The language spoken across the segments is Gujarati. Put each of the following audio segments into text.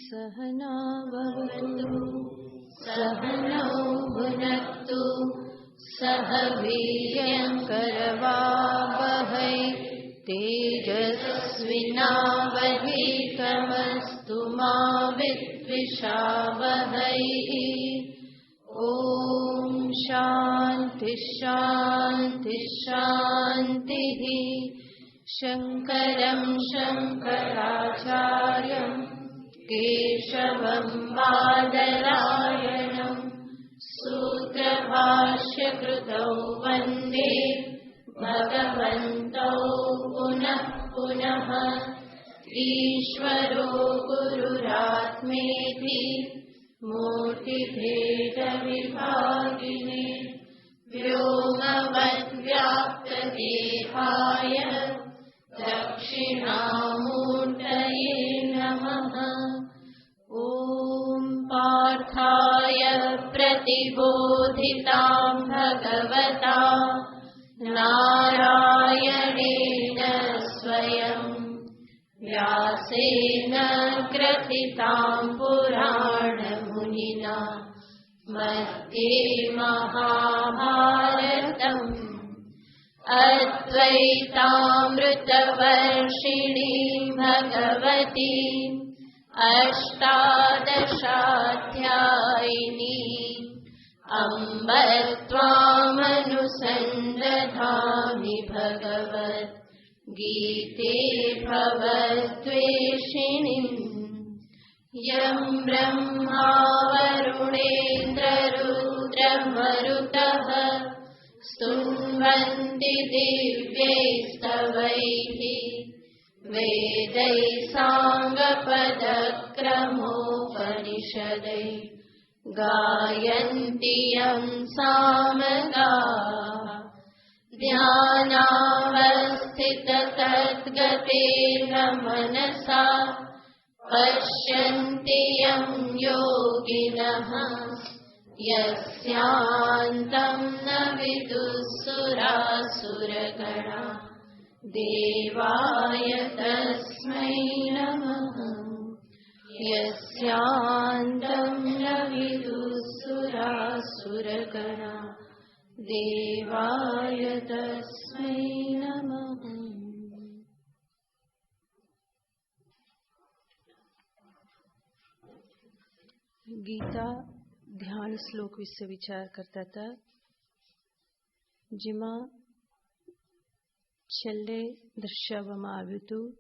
सहना भवतु सहनौ भुनक्तु सह वीर्यं करवावहै तेजस्विनावधीतमस्तु मा विद्विषावहै। ॐ शान्ति शान्ति शान्तिः। शङ्करं शङ्कराचार्यं केशवं बादरायणं सूत्रभाष्यकृतौ वन्दे भगवन्तौ पुनः पुनः। ईश्वरो गुरुरात्मेति मूर्तिभेदविभागिने व्योमवद्व्याप्तदेहाय दक्षिणामूर्तये नमः। ॐ पार्थाय प्रतिबोधितां भगवता नारायणेन स्वयं व्यासेन ग्रथितां पुराणमुनिना मध्ये महाभारतम् अद्वैतामृतवर्षिणीं भगवतीम् अष्टादशाध्यायिनीम् अम्ब त्वामनुसन्दधामि भगवद्गीते भवद्वेषिणीम्। यं ब्रह्मा वरुणेन्द्ररुद्रमरुतः स्तुन्वन्ति दिव्यैस्तवैः वेदैः साङ्गपदक्रमोपनिषदैः गायन्ति यं सामगाः। ध्यानावस्थिततद्गतेन मनसा पश्यन्ति यं योगिनः यस्यान्तं न विदुःसुरासुरगणा देवाय तस्मै नमः। यस्यान्तं न विदुःसुरासुरगणा देवाय तस्मै नमः। ગીતા ધ્યાન શ્લોક વિશે વિચાર કરતા હતા, જેમાં છેલ્લે દર્શાવવામાં આવ્યું હતું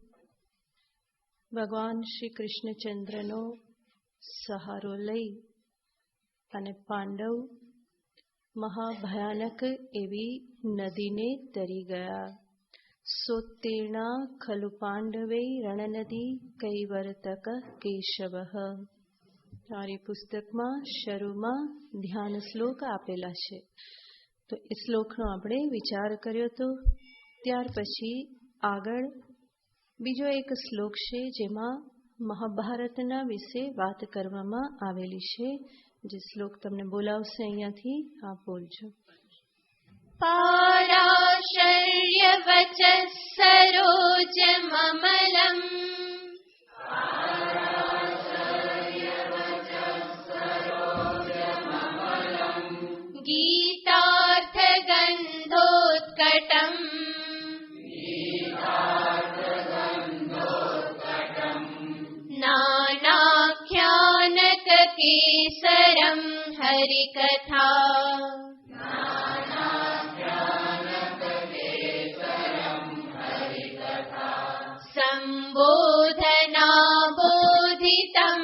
ભગવાન શ્રી કૃષ્ણચંદ્રનો સહારો લઈ અને પાંડવ મહાભયાનક એવી નદીને તરી ગયા. સોત્તીર્ણા ખલુ પાંડવે રણનદી કૈવર્તક કેશવઃ. તમારી પુસ્તકમાં શરૂમાં ધ્યાન શ્લોક આપેલા છે, તો એ શ્લોકનો આપણે વિચાર કર્યો હતો. ત્યાર પછી આગળ બીજો એક શ્લોક છે જેમાં મહાભારતના વિશે વાત કરવામાં આવેલી છે. જે શ્લોક તમને બોલાવશે અહીંયાથી આપ બોલજો. પારાશર્ય વચ સરોજ મમલમ ગીતાર્થ ગંધોત્કટમ નાનાખ્યાનક કેસરમ હરિકથા સંબોધના બોધિતમ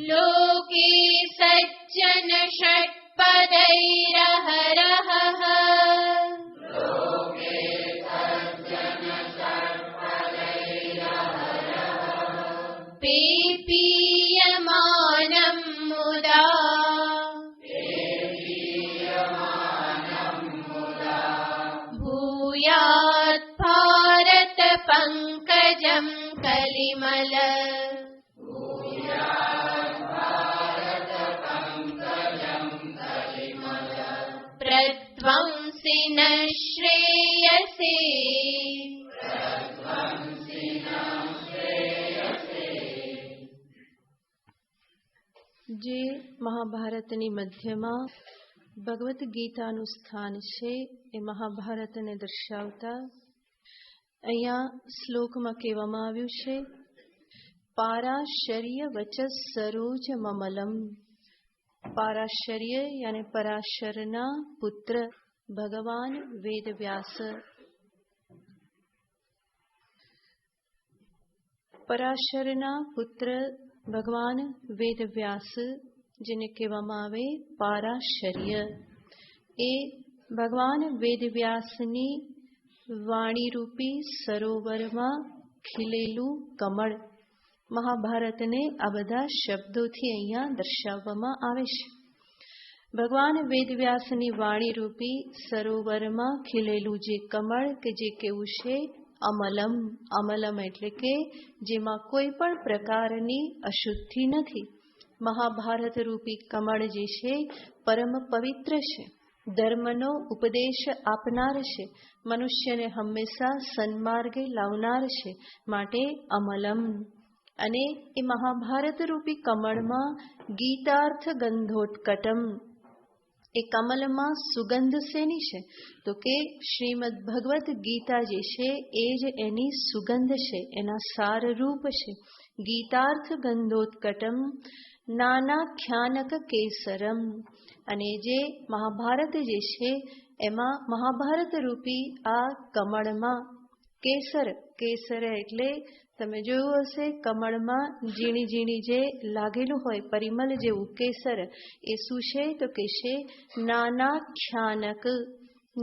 લોકે સજ્જન ષટ્પદૈરહરઃ પેપીયમાનં મુદા ભૂયાત ભારત પંકજં કલિમલ પ્રધ્વંસિન શ્રેયસે મહાભારતની મધ્યમાં ભગવદ્ ગીતાનું સ્થાન છે. એ મહાભારતને દર્શાવતા અહીંયા શ્લોકમાં કહેવામાં આવ્યું છે, પારાશર્ય વચ સરોજ મમલમ. પારાશર્ય યાને પરાશરના પુત્ર ભગવાન વેદવ્યાસ. પરાશરના પુત્ર ભગવાન વેદવ્યાસ, જેને કહેવામાં આવે પારાશર્ય, એ ભગવાન વેદવ્યાસની વાણીરૂપી સરોવરમાં ખીલેલું કમળ. મહાભારતને આ બધા શબ્દોથી અહીંયા દર્શાવવામાં આવે છે. ભગવાન વેદવ્યાસની વાણીરૂપી સરોવરમાં ખીલેલું જે કમળ કે જે કેવું છે, અમલમ. અમલમ એટલે કે જેમાં કોઈ પણ પ્રકારની અશુદ્ધિ નથી. મહાભારત રૂપી કમળ જે છે પરમ પવિત્ર છે, ધર્મનો ઉપદેશ આપનાર છે, મનુષ્યને હંમેશા સન્માર્ગે લાવનાર છે, માટે અમલમ. અને એ મહાભારત રૂપી કમળમાં ગીતાર્થ ગંધોત્કટમ. એ કમલમાં સુગંધ શેની છે? તો કે શ્રીમદ ભગવદ્ ગીતા જે છે એ જ એની સુગંધ છે, એના સારરૂપ છે. ગીતાર્થ ગંધોત્કટમ નાનાખ્યાનક કેસરમ. અને જે મહાભારત જે છે એમાં મહાભારત રૂપી આ કમળમાં કેસર. કેસર એટલે તમે જોયું હશે કમળમાં ઝીણી ઝીણી જે લાગેલું હોય પરિમલ જેવું કેસર, એ શું છે? તો કે છે નાનાખ્યાનક.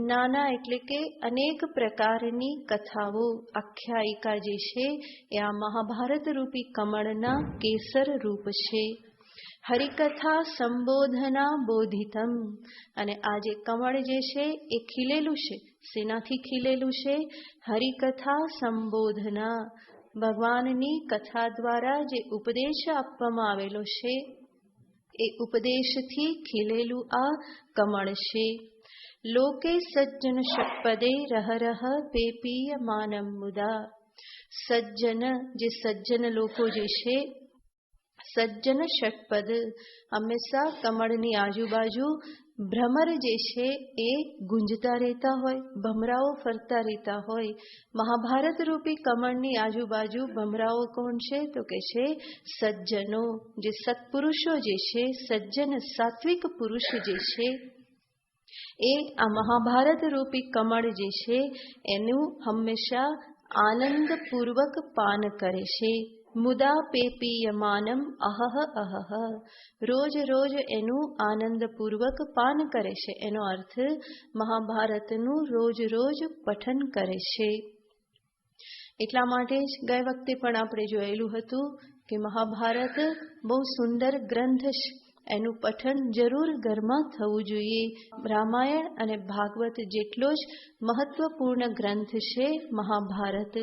નાના એટલે કે અનેક પ્રકારની કથાઓ, આખ્યાયિકા જે છે એ આ મહાભારત રૂપી કમળના કેસર રૂપ છે. હરિકથા સંબોધના બોધિતમ. અને આ જે કમળ જે છે એ ખીલેલું છે, શેનાથી ખીલેલું છે? હરિકથા સંબોધના. ભગવાનની કથા દ્વારા જે ઉપદેશ આપવામાં આવેલો છે એ ઉપદેશથી ખીલેલું આ કમળ છે. લોકે સજ્જન ષટ્પદે રહ રહ પેપીય માનમ મુદા. સજ્જન, જે સજ્જન લોકો જે છે, સજ્જન ષટ્પદ, હંમેશા કમળની આજુબાજુ ભ્રમર જે છે એ ગુંજતા રહેતા હોય, ભમરાઓ ફરતા રહેતા હોય. મહાભારત રૂપી કમળની આજુબાજુ ભમરાઓ કોણ છે? તો કે છે સજ્જનો. જે સત્પુરુષો જે છે, સજ્જન સાત્વિક પુરુષ જે છે, એ આ મહાભારત રૂપી કમળ જે છે એનું હંમેશા આનંદપૂર્વક પાન કરે છે. મુદા પેપીયમાનમ અહહ અહહ. રોજ રોજ એનું આનંદપૂર્વક પાન કરે છે. એનો અર્થ મહાભારતનું રોજ રોજ પઠન કરે છે. એટલા માટે જ ગઈ વખતે પણ આપણે જોયેલું હતું કે મહાભારત બહુ સુંદર ગ્રંથ છે, એનું પઠન જરૂર ઘરમાં થવું જોઈએ. રામાયણ અને ભાગવત જેટલો જ મહત્વપૂર્ણ ગ્રંથ છે મહાભારત.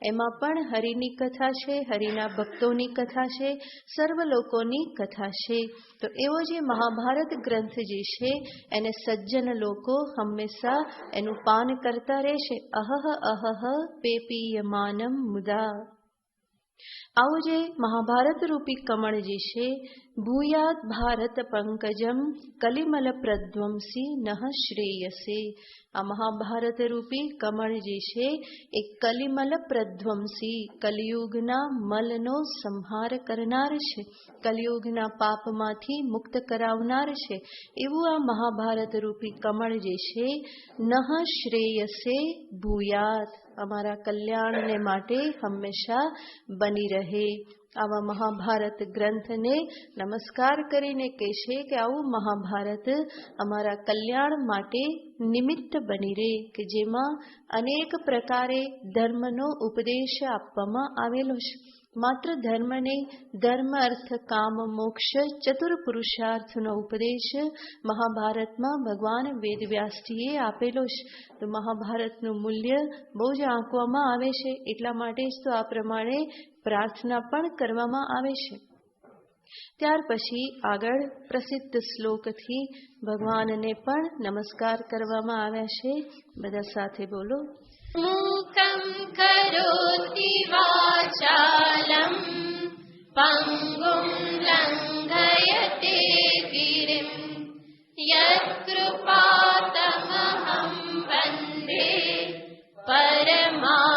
એમાં પણ હરિની કથા છે, હરિના ભક્તોની કથા છે, સર્વ લોકોની કથા છે. તો એવો જે મહાભારત ગ્રંથ જે છે એને સજ્જન લોકો હંમેશા એનું પાન કરતા રહેશે. અહહ અહહ પેપીયમાનમ મુદા. આવું જે મહાભારત રૂપી કમળ જે છે, ભૂયાત ભારત પંકજમ કલિમલ પ્રધ્વંસી નઃ શ્રેયસે. આ મહાભારત રૂપી કમળ જે છે એ કલિમલ પ્રધ્વંસી, કલિયુગના મલનો સંહાર કરનાર છે, કલિયુગના પાપમાંથી મુક્ત કરાવનાર છે. એવું આ મહાભારત રૂપી કમળ જે છે નઃ શ્રેયસે ભૂયાત, અમારા કલ્યાણને માટે હંમેશા બની રહે. આવા મહાભારત ગ્રંથને નમસ્કાર કરીને કહેશે કે આવું મહાભારત અમારા કલ્યાણ માટે નિમિત્ત બની રહે, કે જેમાં અનેક પ્રકારે ધર્મનો ઉપદેશ આપવામાં આવેલો છે. માત્ર ધર્મ નહીં, ધર્મ અર્થ કામ મોક્ષ ચતુર પુરુષાર્થનો ઉપદેશ મહાભારતમાં ભગવાન વેદવ્યાસજીએ આપેલો છે. તો મહાભારતનું મૂલ્ય બહુ જ આંકવામાં આવે છે. એટલા માટે જ તો આ પ્રમાણે પ્રાર્થના પણ કરવામાં આવે છે. ત્યાર પછી આગળ પ્રસિદ્ધ શ્લોકથી ભગવાનને પણ નમસ્કાર કરવામાં આવ્યા છે. બધા સાથે બોલો. મૂકં કરોતિ વાચાલં પંગું લંઘયતે यत्कृपातमहं वन्दे परमानन्दमाधवम्।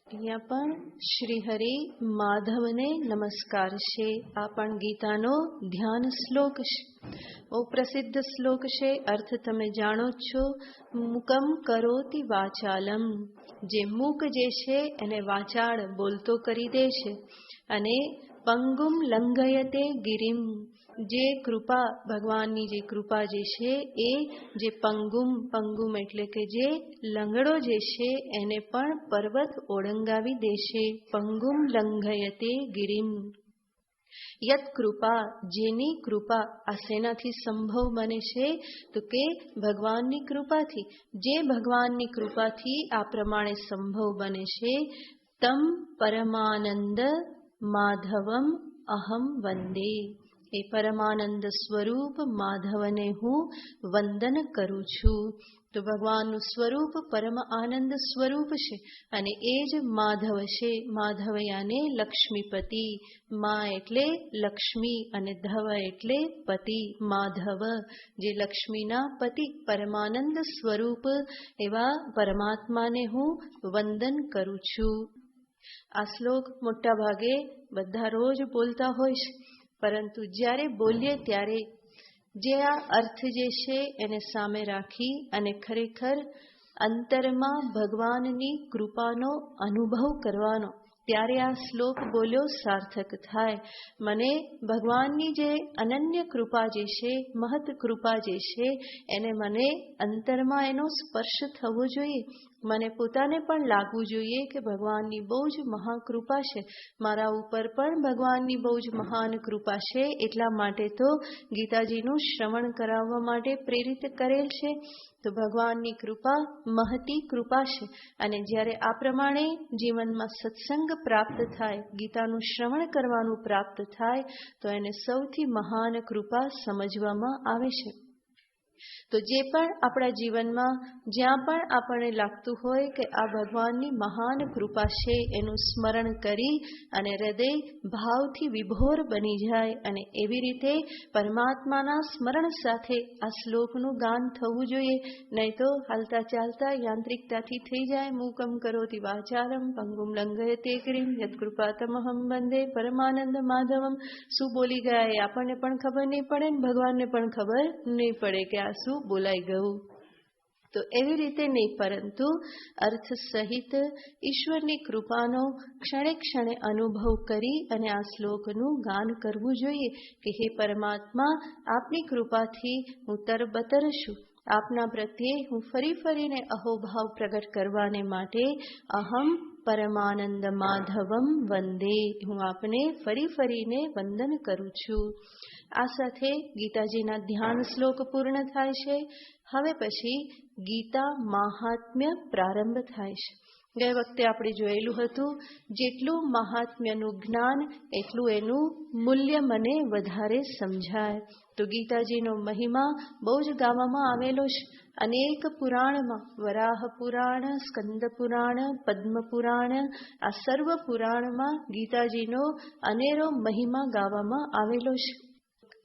અહીંયા પણ શ્રી હરિ માધવને નમસ્કાર છે. આ પણ ગીતાનો ધ્યાન શ્લોક છે. બહુ પ્રસિદ્ધ શ્લોક છે. અર્થ તમે જાણો છો. મુકમ કરોતિ વાચાલમ. જે મૂક જે છે એને વાચાળ બોલતો કરી દે છે. અને પંગુમ લંઘયતે ગિરિમ. જે કૃપા ભગવાનની જે કૃપા જે છે એ જે પંગુમ એટલે કે જે લંગડો જે છે એને પણ પર્વત ઓળંગાવી દેશે. પંગુમ લંઘયતે ગિરિમ. યત કૃપા જેની કૃપા આ શેનાથી સંભવ બને છે તો કે ભગવાનની કૃપાથી. જે ભગવાનની કૃપાથી આ પ્રમાણે સંભવ બને છે. તમ પરમાનંદ માધવમ અહમ વંદે. એ પરમાનંદ સ્વરૂપ માધવને હું વંદન કરું છું. તો ભગવાનનું સ્વરૂપ પરમ આનંદ સ્વરૂપ છે અને એ જ માધવ છે. માધવયાને લક્ષ્મીપતિ. મા એટલે લક્ષ્મી અને ધવ એટલે પતિ. માધવ જે લક્ષ્મીના પતિ પરમાનંદ સ્વરૂપ એવા પરમાત્માને હું વંદન કરું છું. આ શ્લોક મોટા ભાગે બધા રોજ બોલતા હોય છે, પરંતુ જ્યારે બોલીએ ત્યારે જે આ અર્થ જે છે એને સામે રાખી અને ખરેખર અંતરમાં ભગવાનની કૃપાનો અનુભવ કરવાનો, ત્યારે આ શ્લોક બોલ્યો સાર્થક થાય. મને ભગવાનની જે અનન્ય કૃપા જે છે, મહત કૃપા જે છે, એને મને અંતરમાં એનો સ્પર્શ થવો જોઈએ. મને પોતાને પણ લાગવું જોઈએ કે ભગવાનની બહુ જ મહાકૃપા છે, મારા ઉપર પણ ભગવાનની બહુ જ મહાન કૃપા છે. એટલા માટે તો ગીતાજીનું શ્રવણ કરાવવા માટે પ્રેરિત કરેલ છે. તો ભગવાનની કૃપા મહતી કૃપા છે. અને જ્યારે આ પ્રમાણે જીવનમાં સત્સંગ પ્રાપ્ત થાય, ગીતાનું શ્રવણ કરવાનું પ્રાપ્ત થાય, તો એને સૌથી મહાન કૃપા સમજવામાં આવે છે. તો જે પણ આપણા જીવનમાં જ્યાં પણ આપણને લાગતું હોય કે આ ભગવાનની મહાન કૃપા છે, એનું સ્મરણ કરી અને હૃદય ભાવથી વિભોર બની જાય અને એવી રીતે પરમાત્માના સ્મરણ સાથે આ શ્લોકનું ગાન થવું જોઈએ. નહીં તો હાલતા ચાલતા યાંત્રિકતાથી થઈ જાય. મૂકમ કરોતિ વાચાલમ પંગુમ લંઘયતે ગિરિમ યત્કૃપાતમહં વંદે પરમાનંદ માધવમ. શું બોલી ગયા એ આપણને પણ ખબર નહીં પડે ને ભગવાનને પણ ખબર નહીં પડે કે આ શું બોલાઈ ગયું. તો એવી રીતે નહીં, પરંતુ અર્થ સહિત ઈશ્વરની કૃપાનો ક્ષણે ક્ષણે અનુભવ કરી અને આ શ્લોકનું ગાન કરવું જોઈએ કે હે પરમાત્મા, આપની કૃપાથી હું તરબતર છું. આપના પ્રત્યે હું ફરીને અહોભાવ પ્રગટ કરવાને માટે અહમ પરમાનંદ માધવમ વંદે, હું આપને ફરીને વંદન કરું છું. આ સાથે ગીતાજીના ધ્યાન શ્લોક પૂર્ણ થાય છે. હવે પછી ગીતા મહાત્મ્ય પ્રારંભ થાય છે. ગઈ વખતે આપણે જોયેલું હતું, જેટલું મહાત્મ્યનું જ્ઞાન એટલું એનું મૂલ્ય મને વધારે સમજાય. તો ગીતાજીનો મહિમા બહુ જ ગાવામાં આવેલો છે. અનેક પુરાણમાં, વરાહ પુરાણ, સ્કંદ પુરાણ, પદ્મ પુરાણ, આ સર્વ પુરાણમાં ગીતાજીનો અનેરો મહિમા ગાવામાં આવેલો છે.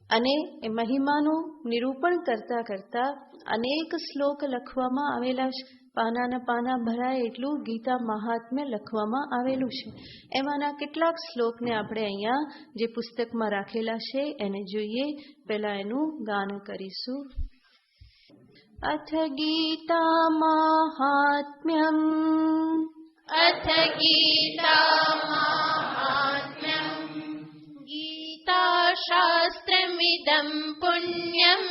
અને એ મહિમાનું નિરૂપણ કરતા કરતા અનેક શ્લોક લખવામાં આવેલા છે. પાનાના પાના ભરાય એટલું ગીતા મહાત્મ્ય લખવામાં આવેલું છે. એમાંના કેટલાક શ્લોકને આપણે અહીંયા જે પુસ્તકમાં રાખેલા છે એને જોઈએ. પહેલા એનું ગાન કરીશું. અથ ગીતા મહાત્મ્યમ, અથ ગીતા મહાત્મ્યમ, ગીતા શાસ્ત્રમિદં પુણ્યમ,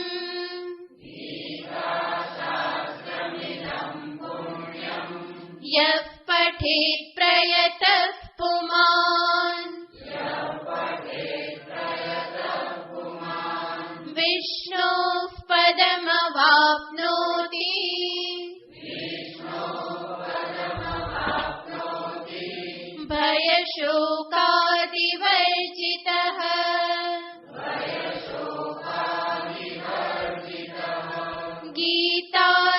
યઃ પઠેત પ્રયતઃ પુમાન, વિષ્ણોઃ પદમવાપ્નોતિ, ભયશોકાદિવર્જિતઃ, ગીતાધ્યયનશીલસ્ય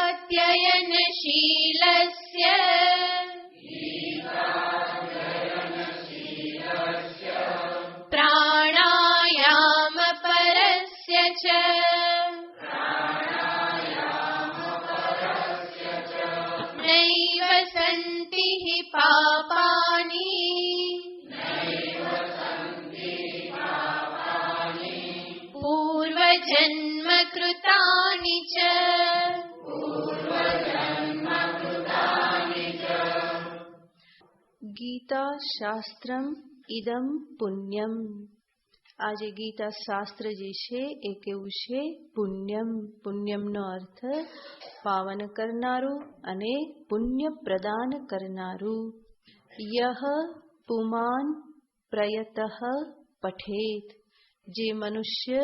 પૂર્વજન્મ કૃતાનિ ચ ગીતા શાસ્ત્રમ ઇદમ પુણ્યમ. આ જે ગીતા શાસ્ત્ર જે છે એ કેવું છે? પુણ્યમ. પુણ્યમનો અર્થ પાવન કરનારું અને પુણ્ય પ્રદાન કરનારું. યહ પુમાન પ્રયતઃ પઠેત. જે મનુષ્ય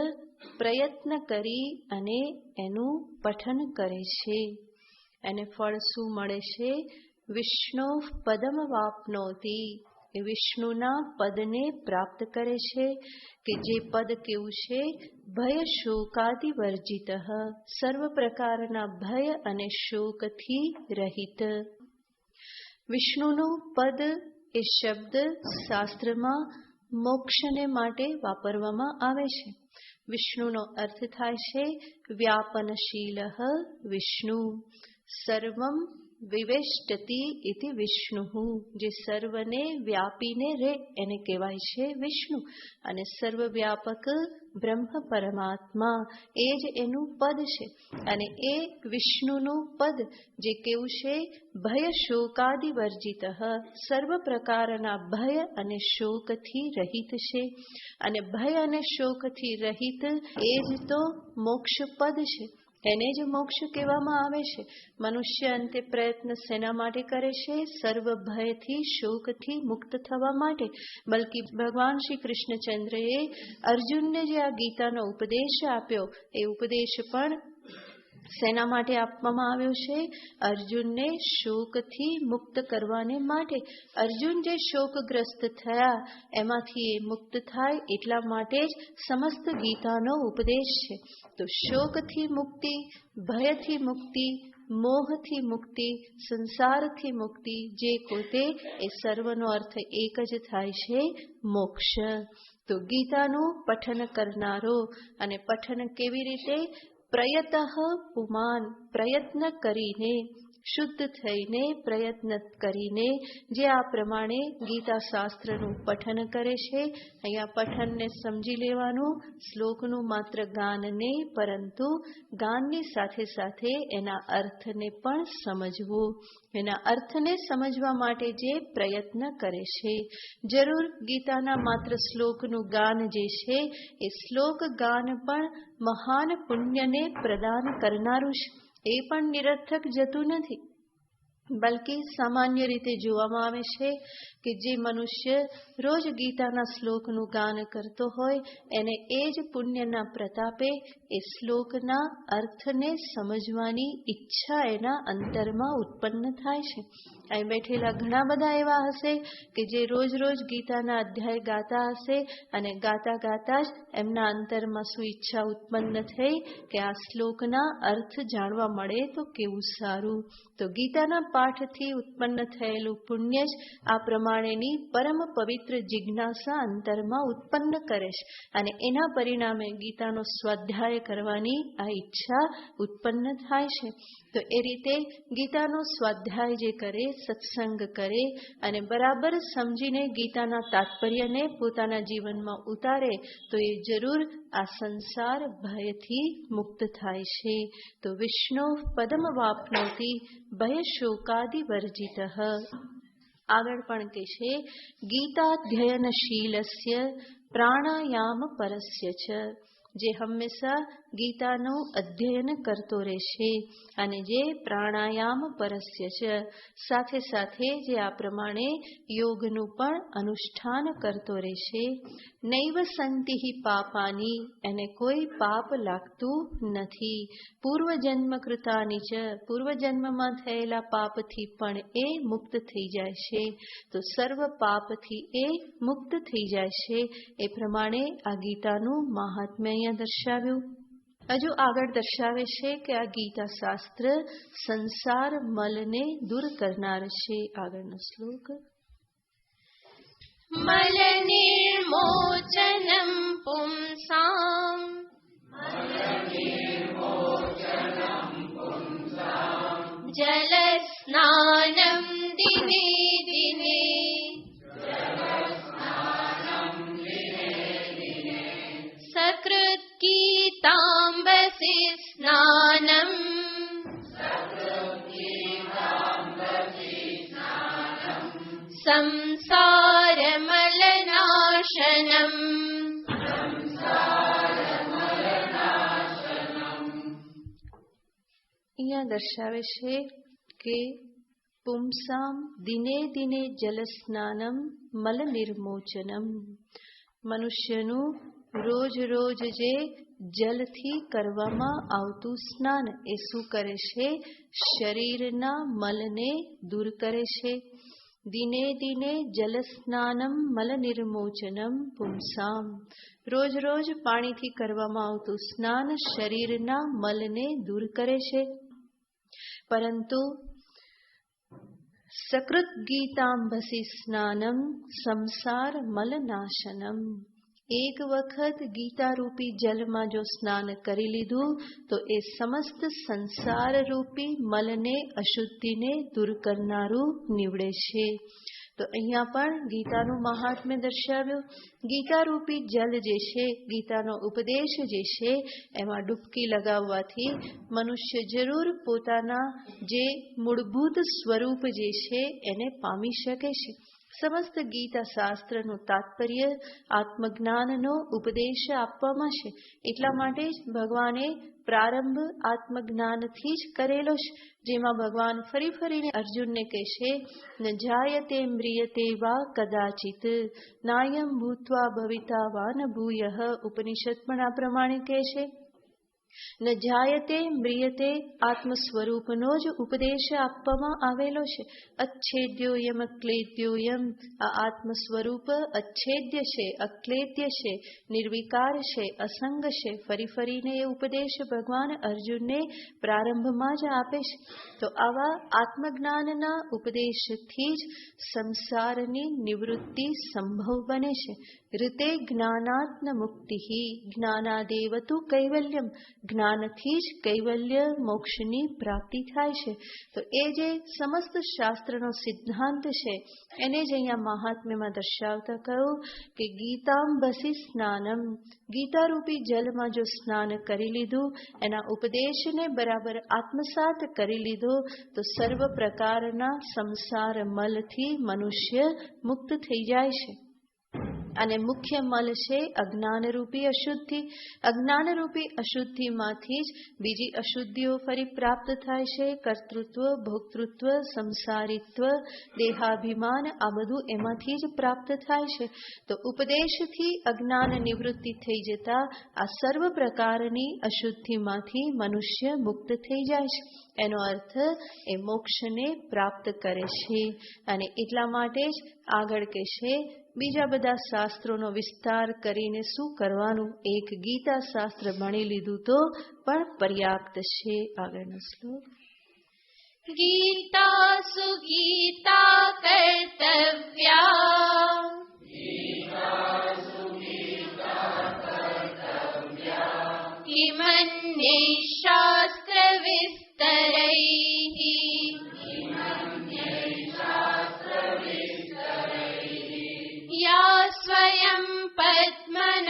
પ્રયત્ન કરી અને એનું પઠન કરે છે એને ફળ શું મળે છે? વિષ્ણુ પદમ વાપનોતી. એ વિષ્ણુના પદને પ્રાપ્ત કરે છે કે જે પદ કેવું છે? ભય શોકાદિ વર્જિત. સર્વ પ્રકારના ભય અને શોકથી રહિત. વિષ્ણુનું પદ એ શબ્દ શાસ્ત્રમાં મોક્ષને માટે વાપરવામાં આવે છે. વિષ્ણુનો અર્થ થાય છે વ્યાપનશીલ વિષ્ણુ. સર્વમ વિવેષ્ટતિ ઇતિ વિષ્ણુ. જે સર્વને વ્યાપીને રહે એને કહેવાય છે વિષ્ણુ. અને સર્વવ્યાપક બ્રહ્મ પરમાત્મા એ જ એનું પદ છે. અને એ વિષ્ણુનું પદ જે કેવું છે? ભય શોકાદિ વર્જિત. સર્વ પ્રકારના ભય અને શોકથી રહિત છે. અને ભય અને શોકથી રહિત એ જ તો મોક્ષ પદ છે. એને જ મોક્ષ કહેવામાં આવે છે. મનુષ્ય અંતે પ્રયત્ન શેના માટે કરે છે? સર્વ ભયથી શોકથી મુક્ત થવા માટે. બલકી ભગવાન શ્રી કૃષ્ણચંદ્રએ અર્જુનને જે આ ગીતાનો ઉપદેશ આપ્યો એ ઉપદેશ પણ શેના માટે આપવામાં આવ્યો છે? અર્જુનને શોકથી મુક્ત કરવાને માટે. અર્જુન જે શોકગ્રસ્ત થયા એમાંથી એ મુક્ત થાય એટલા માટે જ સમસ્ત ગીતાનો ઉપદેશ છે. તો શોકથી મુક્તિ, ભયથી મુક્તિ, મોહથી મુક્તિ, સંસારથી મુક્તિ જે પોતે એ સર્વનો અર્થ એક જ થાય છે મોક્ષ. તો ગીતાનું પઠન કરનારો. અને પઠન કેવી રીતે? પ્રયતઃ પુમાન. પ્રયત્ન કરીને, શુદ્ધ થઈને, પ્રયત્ન કરીને જે આ પ્રમાણે ગીતા શાસ્ત્રનું પઠન કરે છે. અહીંયા પઠનને સમજી લેવાનું. શ્લોકનું માત્ર ગાન નહીં, પરંતુ ગાનની સાથે સાથે એના અર્થને પણ સમજવું. એના અર્થને સમજવા માટે જે પ્રયત્ન કરે છે. જરૂર ગીતાના માત્ર શ્લોકનું ગાન જે છે એ શ્લોક ગાન પણ મહાન પુણ્યને પ્રદાન કરનારું છે. એ પણ નિરર્થક જતું નથી. બલકી સામાન્ય રીતે જોવામાં આવે છે કે જે મનુષ્ય રોજ ગીતાના શ્લોકનું ગાન કરતો હોય એને એ જ પુણ્યના પ્રતાપે એ શ્લોકના અર્થને સમજવાની ઈચ્છા એના અંતરમાં ઉત્પન્ન થાય છે. અહીં બેઠેલા ઘણા બધા એવા હશે કે જે રોજ રોજ ગીતાના અધ્યાય ગાતા હશે અને ગાતા ગાતા જ એમના અંતરમાં શું ઈચ્છા ઉત્પન્ન થઈ કે આ શ્લોકના અર્થ જાણવા મળે તો કેવું સારું. તો ગીતાના પાઠથી ઉત્પન્ન થયેલું પુણ્ય જ આ પ્રમાણેની પરમ પવિત્ર જિજ્ઞાસા અંતરમાં ઉત્પન્ન કરે છે. અને એના પરિણામે ગીતાનો સ્વાધ્યાય કરવાની આ ઈચ્છા ઉત્પન્ન થાય છે. તો એ રીતે ગીતાનો સ્વાધ્યાય જે કરે, સત્સંગ કરે અને બરાબર સમજીને ગીતાના તાત્પર્યને પોતાના જીવનમાં ઉતારે તો એ જરૂર આ સંસાર ભયથી મુક્ત થાય છે. તો વિષ્ણુ પદમ વાપનોતી ભય શોકાદિ વર્જિત. આગળ પણ કે છે ગીતાધ્યયનશીલસ્ય પ્રાણાયામ પરસ્ય ચ. જે હંમેશા ગીતાનું અધ્યયન કરતો રહેશે અને જે પ્રાણાયામ પરસ્ય છે, સાથે સાથે જે આ પ્રમાણે યોગનું પણ અનુષ્ઠાન કરતો રહેશે. નૈવ સંતિ પાપાની. એને કોઈ પાપ લાગતું નથી. પૂર્વજન્મ કૃતાની ચ. પૂર્વજન્મમાં થયેલા પાપથી પણ એ મુક્ત થઈ જાય છે. તો સર્વ પાપથી એ મુક્ત થઈ જાય છે. એ પ્રમાણે આ ગીતાનું મહાત્મ્ય દર્શાવ્યું. હજુ આગળ દર્શાવે છે કે આ ગીતા શાસ્ત્ર સંસાર મલને દૂર કરનાર છે. આગળનો શ્લોક મલ નિર્મોચનમ પુંસામ જલ સ્નાનમ દિને દિને સકૃત ગીતા અહીંયા દર્શાવે છે કે પુંસામ દિને દિને જલ સ્નાનમ મલ નિર્મોચનમ. મનુષ્યનું રોજ રોજ જે જલથી કરવામાં આવતું સ્નાન એ શું કરે છે? શરીરના મલને દૂર કરે છે. દિને દિને જલ સ્નાનમ મલ નિર્મોચનમ પુંસામ. રોજ રોજ પાણીથી કરવામાં આવતું સ્નાન શરીરના મલને દૂર કરે છે. પરંતુ સકૃત ગીતાંબસી સ્નાનમ સંસાર મલનાશનમ. એક વખત ગીતારૂપી જલમાં જો સ્નાન કરી લીધું તો એ સમસ્ત સંસાર રૂપી મલને, અશુદ્ધિને દૂર કરનારું નીવડે છે. તો અહીંયા પણ ગીતાનું મહાત્મ્ય દર્શાવ્યું. ગીતારૂપી જલ જે છે, ગીતાનો ઉપદેશ જે છે, એમાં ડૂબકી લગાવવાથી મનુષ્ય જરૂર પોતાના જે મૂળભૂત સ્વરૂપ જે છે એને પામી શકે છે. સમસ્ત ગીતા શાસ્ત્રનું તાત્પર્ય આત્મજ્ઞાનનો ઉપદેશ આપવામાં છે. એટલા માટે જ ભગવાને પ્રારંભ આત્મજ્ઞાનથી જ કરેલો છે, જેમાં ભગવાન ફરી ફરીને અર્જુનને કહેશે, ન જાયતે મ્રિયતે વા કદાચિત નાયમ ભૂત્વા ભવિતા વા ન ભૂયઃ. ઉપનિષદ પણ આ પ્રમાણે કહે છે. ન જાયતે મ્રિયતે, આત્મ સ્વરૂપનો જ ઉપદેશ આપવામાં આવેલો છે. અચ્છેદ્યોયમ અક્લેદ્યોયમ. આ આત્મ સ્વરૂપ અચ્છેદ્ય છે, અક્લેદ્ય છે, નિર્વિકાર છે, અસંગ છે. ફરી ફરીને એ ઉપદેશ ભગવાન અર્જુનને પ્રારંભમાં જ આપે છે. તો આવા આત્મજ્ઞાનના ઉપદેશથી જ સંસારની નિવૃત્તિ સંભવ બને છે. ઋતે જ્ઞાનાત્મ મુક્તિ. જ્ઞાનાદેવ તુ કૈવલ્યમ. જ્ઞાનથી જ કૈવલ્ય મોક્ષની પ્રાપ્તિ થાય છે. તો એ જે સમસ્ત શાસ્ત્રનો સિદ્ધાંત છે એને જ અહીંયા મહાત્મ્યમાં દર્શાવતા કહ્યું કે ગીતાંબસી સ્નાનમ. ગીતારૂપી જલમાં જો સ્નાન કરી લીધું, એના ઉપદેશને બરાબર આત્મસાત કરી લીધો તો સર્વ પ્રકારના સંસાર મલથી મનુષ્ય મુક્ત થઈ જાય છે. અને મુખ્ય મલ છે અજ્ઞાનરૂપી અશુદ્ધિ. અજ્ઞાનરૂપી અશુદ્ધિમાંથી જ બીજી અશુદ્ધિઓ ફરી પ્રાપ્ત થાય છે. કર્તૃત્વ, ભોક્તૃત્વ, સંસારિત્વ, દેહાભિમાન, આ બધું એમાંથી જ પ્રાપ્ત થાય છે. તો ઉપદેશથી અજ્ઞાન નિવૃત્તિ થઈ જતા આ સર્વ પ્રકારની અશુદ્ધિમાંથી મનુષ્ય મુક્ત થઈ જાય છે. એનો અર્થ એ મોક્ષને પ્રાપ્ત કરે છે. અને એટલા માટે જ આગળ કહેશે, બીજા બધા શાસ્ત્રોનો વિસ્તાર કરીને શું કરવાનું? એક ગીતા શાસ્ત્ર ભણી લીધું તો પણ પર્યાપ્ત છે. આગળનો શ્લોક. ગીતા સુગીતા કર્તવ્યા કિમન્યૈ શાસ્ત્ર વિસ્તરૈઃ યા સ્વયં પદ્મનાભસ્ય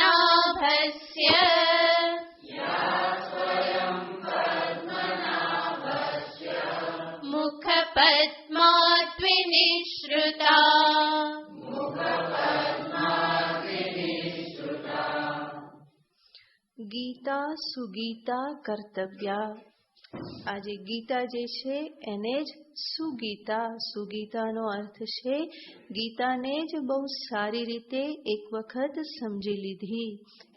મુખ પદ્માદ્વિનિશ્રુતા. ગીતા સુગીતા કર્તવ્યા. આ જે ગીતા જે છે એને જ સુગીતા. સુગીતાનો અર્થ છે ગીતાને જ બહુ સારી રીતે એક વખત સમજી લીધી,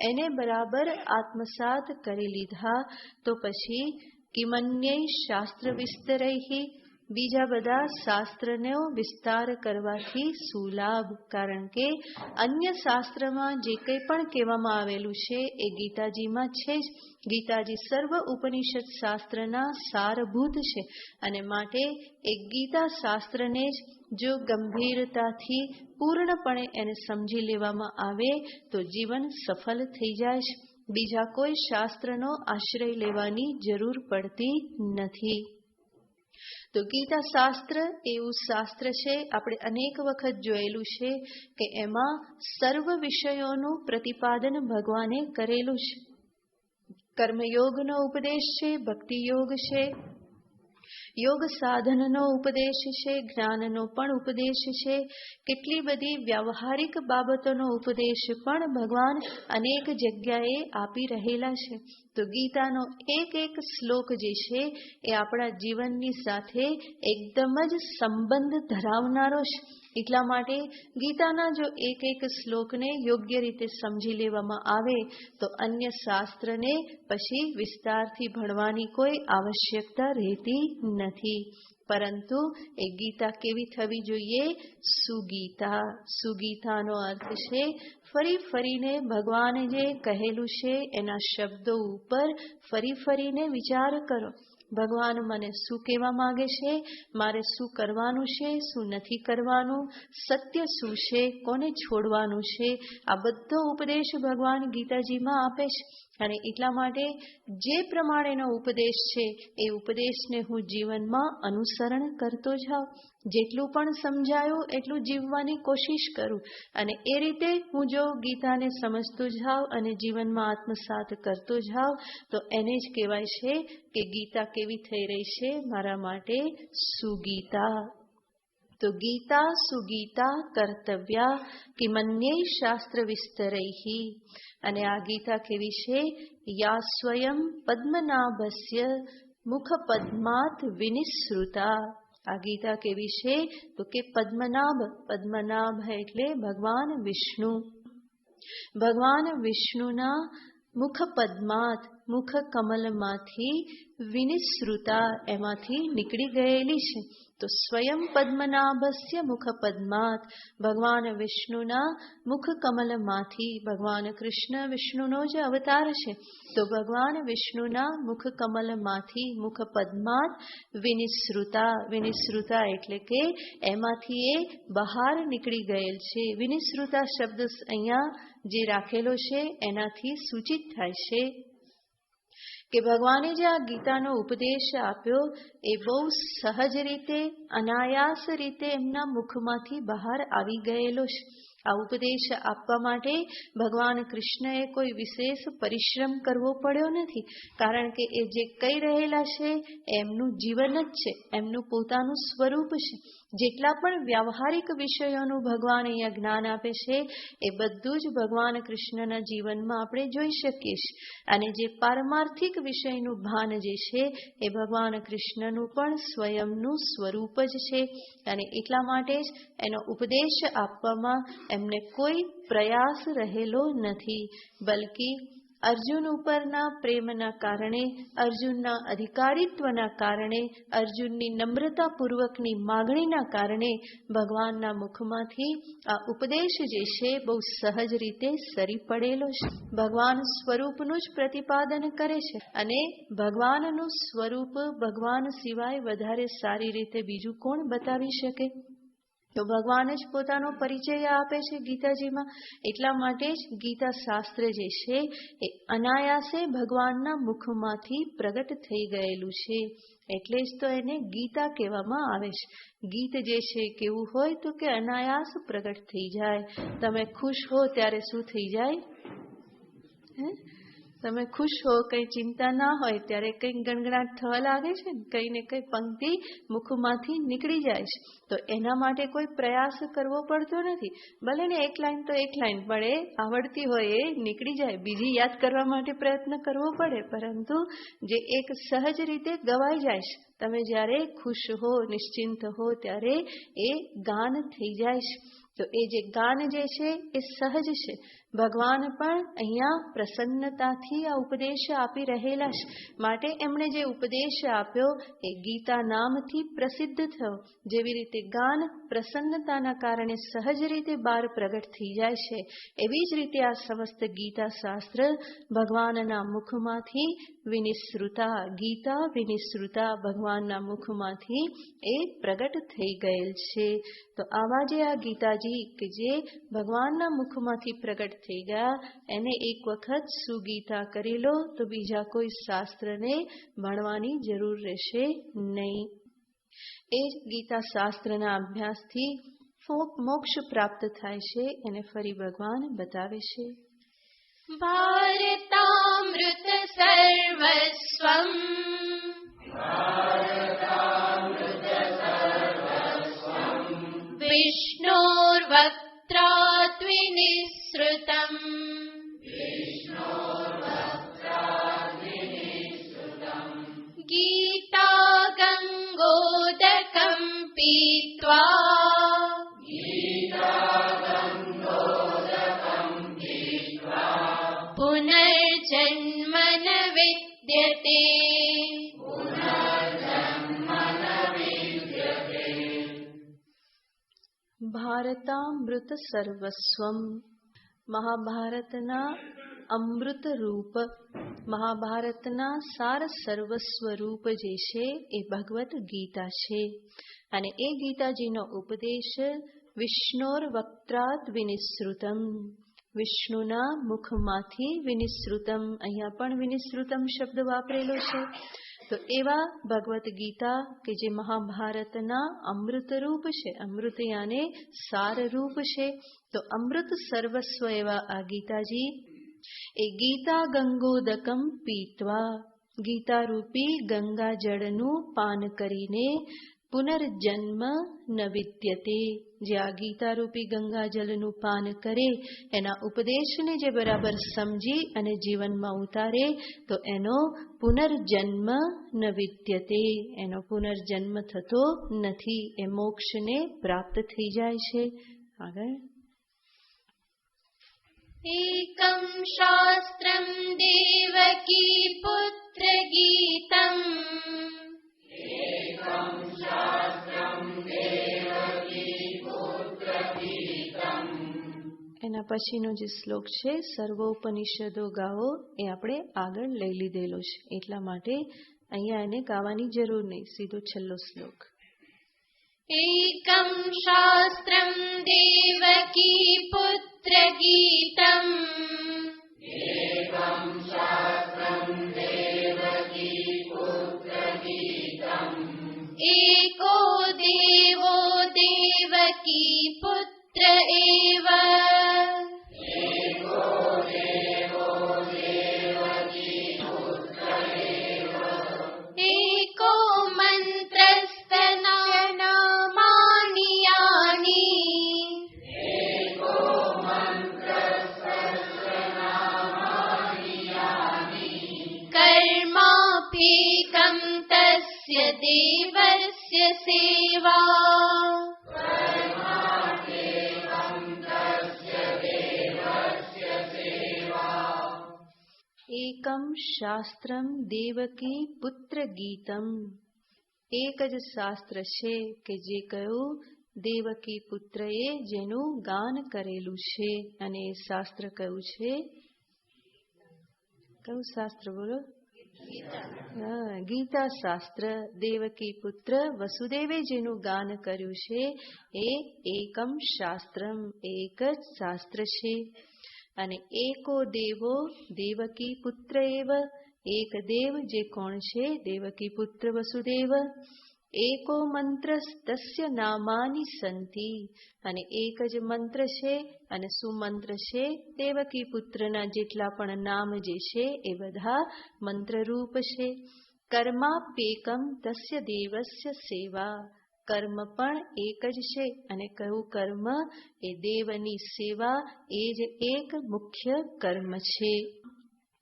એને બરાબર આત્મસાત કરી લીધા તો પછી કિમન્યૈ શાસ્ત્ર વિસ્તરૈઃ. બીજા બધા શાસ્ત્રનો વિસ્તાર કરવાથી શું લાભ? કારણ કે અન્ય શાસ્ત્રમાં જે કંઈ પણ કહેવામાં આવેલું છે એ ગીતાજીમાં છે જ. ગીતાજી સર્વ ઉપનિષદ શાસ્ત્રના સારભૂત છે અને માટે એક ગીતા શાસ્ત્રને જ જો ગંભીરતાથી પૂર્ણપણે એને સમજી લેવામાં આવે તો જીવન સફળ થઈ જાય છે. બીજા કોઈ શાસ્ત્રનો આશ્રય લેવાની જરૂર પડતી નથી. તો ગીતા શાસ્ત્ર એવું શાસ્ત્ર છે, આપણે અનેક વખત જોયેલું છે કે એમાં સર્વ વિષયોનું પ્રતિપાદન ભગવાને કરેલું છે. કર્મયોગનો ઉપદેશ છે, ભક્તિ યોગ છે, યોગ સાધનનો ઉપદેશ છે, જ્ઞાનનો પણ ઉપદેશ છે, કેટલી બધી વ્યવહારિક બાબતોનો ઉપદેશ પણ ભગવાન અનેક જગ્યાએ આપી રહેલા છે. તો ગીતાનો એક એક શ્લોક જે છે એ આપણા જીવનની સાથે એકદમ જ સંબંધ ધરાવનારો છે. એટલા માટે ગીતાના જો એક એક શ્લોકને યોગ્ય રીતે સમજી લેવામાં આવે તો અન્ય શાસ્ત્રને પછી વિસ્તારથી ભણવાની કોઈ આવશ્યકતા રહેતી નથી. પરંતુ એ ગીતા કેવી થવી જોઈએ? સુગીતા. સુગીતાનો અર્થ છે ફરી ફરીને ભગવાને જે કહેલું છે એના શબ્દો ઉપર ફરી ફરીને વિચાર કરો. ભગવાન મને શું કહેવા માંગે છે, મારે શું કરવાનું છે, શું નથી કરવાનું, સત્ય શું છે, કોને છોડવાનું છે, આ બધો ઉપદેશ ભગવાન ગીતાજીમાં આપે છે. અને એટલા માટે જે પ્રમાણેનો ઉપદેશ છે એ ઉપદેશને હું જીવનમાં અનુસરણ કરતો જાઉં. જેટલું પણ સમજાયું એટલું જીવવાની કોશિશ કરું. અને એ રીતે હું જો ગીતાને સમજતો જાઉં અને જીવનમાં આત્મસાત કરતો જાઉં તો એને જ કહેવાય છે કે ગીતા કેવી થઈ રહી છે? મારા માટે સુગીતા. તો ગીતા સુગીતા કર્તવ્યા કિમન્યૈ શાસ્ત્ર વિસ્તરૈહિ. અને આ ગીતા કેવી છે? યા સ્વયં પદ્મનાભસ્ય મુખ પદ્માત વિનિસૃતા. આ ગીતા કેવી છે? તો કે પદ્મનાભ. પદ્મનાભ એટલે ભગવાન વિષ્ણુ. ભગવાન વિષ્ણુના મુખ પદ્માત, મુખ કમલમાંથી વિનિસૃતા, એમાંથી નીકળી ગયેલી છે. તો સ્વયં પદ્મનાભસ્ય મુખ પદ્માત, ભગવાન વિષ્ણુના મુખ કમલમાંથી, ભગવાન કૃષ્ણ વિષ્ણુનો જે અવતાર છે તો ભગવાન વિષ્ણુના મુખ કમલમાંથી, મુખ પદ્માત વિનિસૃતા. વિનિસૃતા એટલે કે એમાંથી એ બહાર નીકળી ગયેલ છે. વિનિસૃતા શબ્દ અહીંયા જે રાખેલો છે એનાથી સૂચિત થાય છે કે ભગવાને જે આ ગીતાનો ઉપદેશ આપ્યો એ બહુ સહજ રીતે, અનાયાસ રીતે એમના મુખમાંથી બહાર આવી ગયેલો છે. આ ઉપદેશ આપવા માટે ભગવાન કૃષ્ણએ કોઈ વિશેષ પરિશ્રમ કરવો પડ્યો નથી. કારણ કે એ જે કહી રહેલા છે એમનું જીવન જ છે, એમનું પોતાનું સ્વરૂપ છે. જેટલા પણ વ્યવહારિક વિષયોનું ભગવાન અહીંયા જ્ઞાન આપે છે એ બધું જ ભગવાન કૃષ્ણના જીવનમાં આપણે જોઈ શકીએ છીએ. અને જે પારમાર્થિક વિષયનું ભાન જે છે એ ભગવાન કૃષ્ણનું પણ સ્વયંનું સ્વરૂપ જ છે. અને એટલા માટે જ એનો ઉપદેશ આપવામાં એમને કોઈ પ્રયાસ રહેલો નથી. બલકી અર્જુન ઉપરના પ્રેમના કારણે, અર્જુનના અધિકારીત્વના કારણે, અર્જુનની નમ્રતાપૂર્વકની માગણીના કારણે ભગવાનના મુખમાંથી આ ઉપદેશ જે છે બહુ સહજ રીતે સરી પડેલો છે. ભગવાન સ્વરૂપનું જ પ્રતિપાદન કરે છે અને ભગવાનનું સ્વરૂપ ભગવાન સિવાય વધારે સારી રીતે બીજું કોણ બતાવી શકે? તો ભગવાન જ પોતાનો પરિચય આપે છે ગીતાજીમાં. એટલા માટે જ ગીતા શાસ્ત્ર જે છે એ અનાયાસે ભગવાનના મુખમાંથી પ્રગટ થઈ ગયેલું છે. એટલે જ તો એને ગીતા કહેવામાં આવે છે. ગીત જે છે કેવું હોય તો કે અનાયાસ પ્રગટ થઈ જાય. તમે ખુશ હો ત્યારે શું થઈ જાય? તમે ખુશ હો, કઈ ચિંતા ના હોય ત્યારે કઈ ગણગણાટ થવા લાગે છે ને, કઈ ને કઈ પંક્તિ મુખમાંથી નીકળી જાય છે. તો એના માટે કોઈ પ્રયાસ કરવો પડતો નથી. ભલે ને એક લાઈન તો એક લાઈન પડે, આવડતી હોય એ નીકળી જાય. બીજી યાદ કરવા માટે પ્રયત્ન કરવો પડે, પરંતુ જે એક સહજ રીતે ગવાઈ જાય છે. તમે જ્યારે ખુશ હો, નિશ્ચિંત હો ત્યારે એ ગાન થઈ જાય છે. તો એ જે ગાન જે છે એ સહજ છે. ભગવાન પણ અહીંયા પ્રસન્નતાથી આ ઉપદેશ આપી રહેલા છે. માટે એમણે જે ઉપદેશ આપ્યો એ ગીતા નામથી પ્રસિદ્ધ થયો. જેવી રીતે ગાન પ્રસન્નતાના કારણે સહજ રીતે બહાર પ્રગટ થઈ જાય છે, એવી જ રીતે આ સમસ્ત ગીતા શાસ્ત્ર ભગવાનના મુખમાંથી વિનિસૃતા, ગીતા વિનિસૃતા, ભગવાનના મુખમાંથી એ પ્રગટ થઈ ગયેલ છે. તો આવા જે આ ગીતાજી કે જે ભગવાનના મુખમાંથી પ્રગટ થઈ ગયા એને એક વખત સુગીતા કરી લો તો બીજા કોઈ શાસ્ત્રને ભણવાની જરૂર રહેશે નહીં. એ જ ગીતા શાસ્ત્રના અભ્યાસથી મોક્ષ પ્રાપ્ત થાય છે એને ફરી ભગવાન બતાવે છે. ભારતામૃત સર્વસ્વમ पुनर्जन्म न विद्यते। ભારતામૃત સર્વસ્વમ, મહાભારતના અમૃત રૂપ, મહાભારતના સાર સર્વસ્વ રૂપ જે છે એ ભગવદ્ ગીતા છે. અને એ ગીતાજીનો ઉપદેશ વિષ્ણોર વક્ત્રાત વિનિશ્રુતમ, વિષ્ણુના મુખમાંથી વિનિશ્રુતમ, અહીંયા પણ વિનિશ્રુતમ શબ્દ વાપરેલો છે. તો એવા ભગવદ્ ગીતા કે જે મહાભારતના અમૃત રૂપ છે, અમૃત યાને સાર રૂપ છે, તો અમૃત સર્વસ્વ એવા આ ગીતાજી એ ગીતા ગંગોદકમ પીત્વા, ગીતા રૂપી ગંગા જળનું પાન કરીને પુનર્જન્મ ન વિદ્યતે, જે આ ગીતા રૂપી ગંગા જળનું પાન કરે, એના ઉપદેશને જે બરાબર સમજી અને જીવનમાં ઉતારે તો એનો પુનર્જન્મ ન વિદ્યતે, એનો પુનર્જન્મ થતો નથી, એ મોક્ષને પ્રાપ્ત થઈ જાય છે. આગળ एकं शास्त्रं देवकी पुत्र गीतम्, એના પછીનો જે શ્લોક છે સર્વોપનિષદો ગાઓ, એ આપણે આગળ લઈ લીધેલો છે, એટલા માટે અહીંયા એને ગાવાની જરૂર નહીં, સીધો છેલ્લો શ્લોક. एकं शास्त्रं देवकी पुत्र गीतम्, एको देवो देवकी पुत्र एव, एको मन्त्रस्तनामानि यानि, कर्माप्येकं तस्य देवस्य सेवा. એકમ શાસ્ત્રમ દેવકી પુત્ર ગીતમ, એક જ શાસ્ત્ર છે કે જે કહ્યું દેવકી પુત્રએ જેનું ગાન કરેલું છે, અને એ શાસ્ત્ર કયું છે? કયું શાસ્ત્ર બોલો? ગીતા શાસ્ત્ર. દેવકી પુત્ર વસુદેવે જેનું ગાન કર્યું છે એ એકમ શાસ્ત્રમ, એક જ શાસ્ત્ર છે. અને એકો દેવો દેવકી પુત્ર એવ, એક દેવ જે કોણ છે? દેવકી પુત્ર વસુદેવ. એકો મંત્ર તસ્ય નામાની સંતિ, અને એક જ મંત્ર છે, અને શું મંત્ર છે? દેવકી પુત્રના જેટલા પણ નામ જે છે એ બધા મંત્રરૂપ છે. કર્માપ્યેકમ તસ્ય દેવસ્ય સેવા, કર્મ પણ એક જ છે, અને કયું કર્મ? એ દેવની સેવા, એ જ એક મુખ્ય કર્મ છે.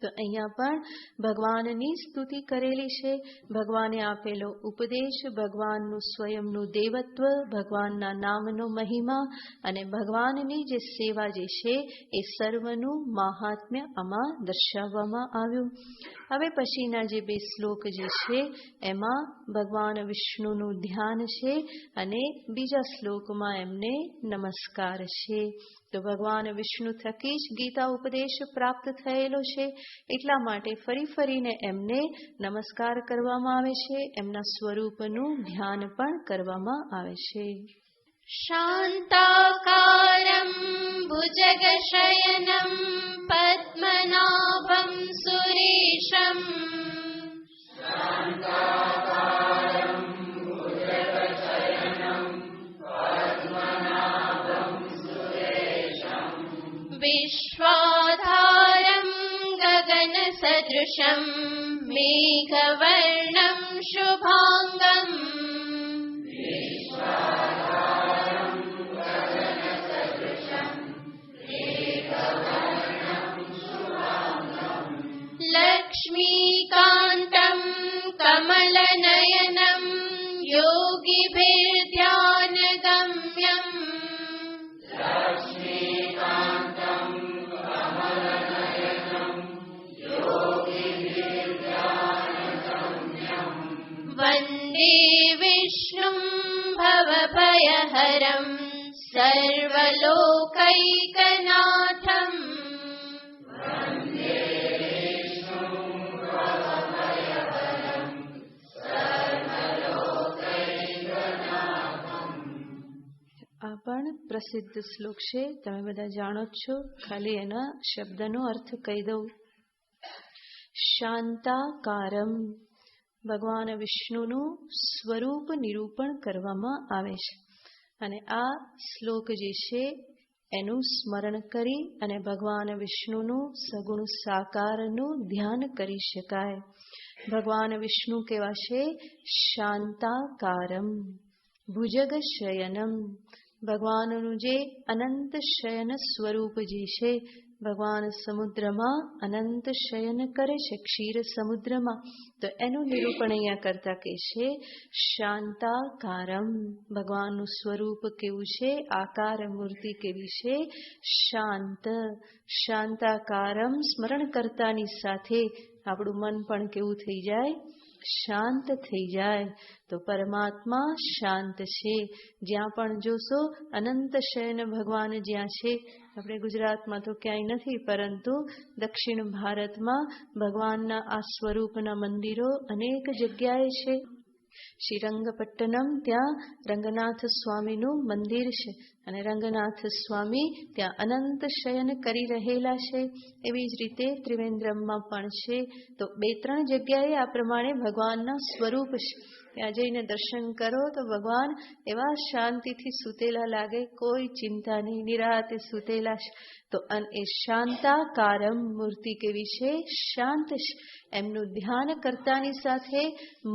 તો અહીંયા પણ ભગવાનની સ્તુતિ કરેલી છે, ભગવાને આપેલો ઉપદેશ, ભગવાનનું સ્વયંનું દેવત્વ, ભગવાનના નામનો મહિમા અને ભગવાનની જે સેવા જે છે એ સર્વનું મહાત્મ્ય આમાં દર્શાવવામાં આવ્યું. હવે પછીના જે બે શ્લોક જે છે એમાં ભગવાન વિષ્ણુનું ધ્યાન છે, અને બીજા શ્લોકમાં એમને નમસ્કાર છે. તો ભગવાન વિષ્ણુ થકી જ ગીતા ઉપદેશ પ્રાપ્ત થયેલો છે, એટલા માટે ફરી ફરીને એમને નમસ્કાર કરવામાં આવે છે, એમના સ્વરૂપનું ધ્યાન પણ કરવામાં આવે છે. શાંતાકારં ભુજગશયनं પદ્મનાભં સુરેશં, વિશ્વાધારં ગગનસદૃશં મેઘવર્ણં શુભાંગં, લક્ષ્મીકાન્तं કમલનયनं યોગીભિર્ધ્યાનગમ્યં, हरं सर्वलोकैकनाथम् આ પણ પ્રસિદ્ધ શ્લોક છે, તમે બધા જાણો જ છો. ખાલી એના શબ્દનો અર્થ કહી દઉં. શાંતાકારમ, ભગવાન વિષ્ણુનું સ્વરૂપ નિરૂપણ કરવામાં આવે છે. અને આ શ્લોક જે છે એનું સ્મરણ કરી અને ભગવાન વિષ્ણુનું સગુણ સાકારનું ધ્યાન કરી શકાય. ભગવાન વિષ્ણુ કેવા છે? શાંતાકારમ ભુજગ શયનમ, ભગવાનનું જે અનંત શયન સ્વરૂપ જે છે, ભગવાન સમુદ્રમાં અનંત શયન કરે છે, ક્ષીર સમુદ્રમાં. તો એનું નિરૂપણ અહીંયા કરતા કહે છે શાંતાકારમ, ભગવાનનું સ્વરૂપ કેવું છે, આકાર મૂર્તિ કેવી છે? શાંત. શાંતાકારમ સ્મરણ કરતાની સાથે આપણું મન પણ કેવું થઈ જાય? શાંત થઈ જાય. તો પરમાત્મા શાંત છે. જ્યાં પણ જોશો અનંત શયન ભગવાન જ્યાં છે, આપણે ગુજરાતમાં તો ક્યાંય નથી, પરંતુ દક્ષિણ ભારતમાં ભગવાનના આ સ્વરૂપના મંદિરો અનેક જગ્યાએ છે. શ્રીરંગપટ્ટનમ, ત્યાં રંગનાથ સ્વામીનું મંદિર છે અને રંગનાથ સ્વામી ત્યાં અનંત શયન કરી રહેલા છે. એવી જ રીતે ત્રિવેન્દ્રમમાં પણ છે. તો 2-3 જગ્યાએ આ પ્રમાણે ભગવાનના સ્વરૂપ છે. ત્યાં જઈને દર્શન કરો તો ભગવાન એવા શાંતિથી સૂતેલા લાગે, કોઈ ચિંતા નહીં, નિરાતે સૂતેલા છે. તો એ શાંતાકારમ મૂર્તિ કેવી છે? શાંત છે. એમનું ધ્યાન કરતાની સાથે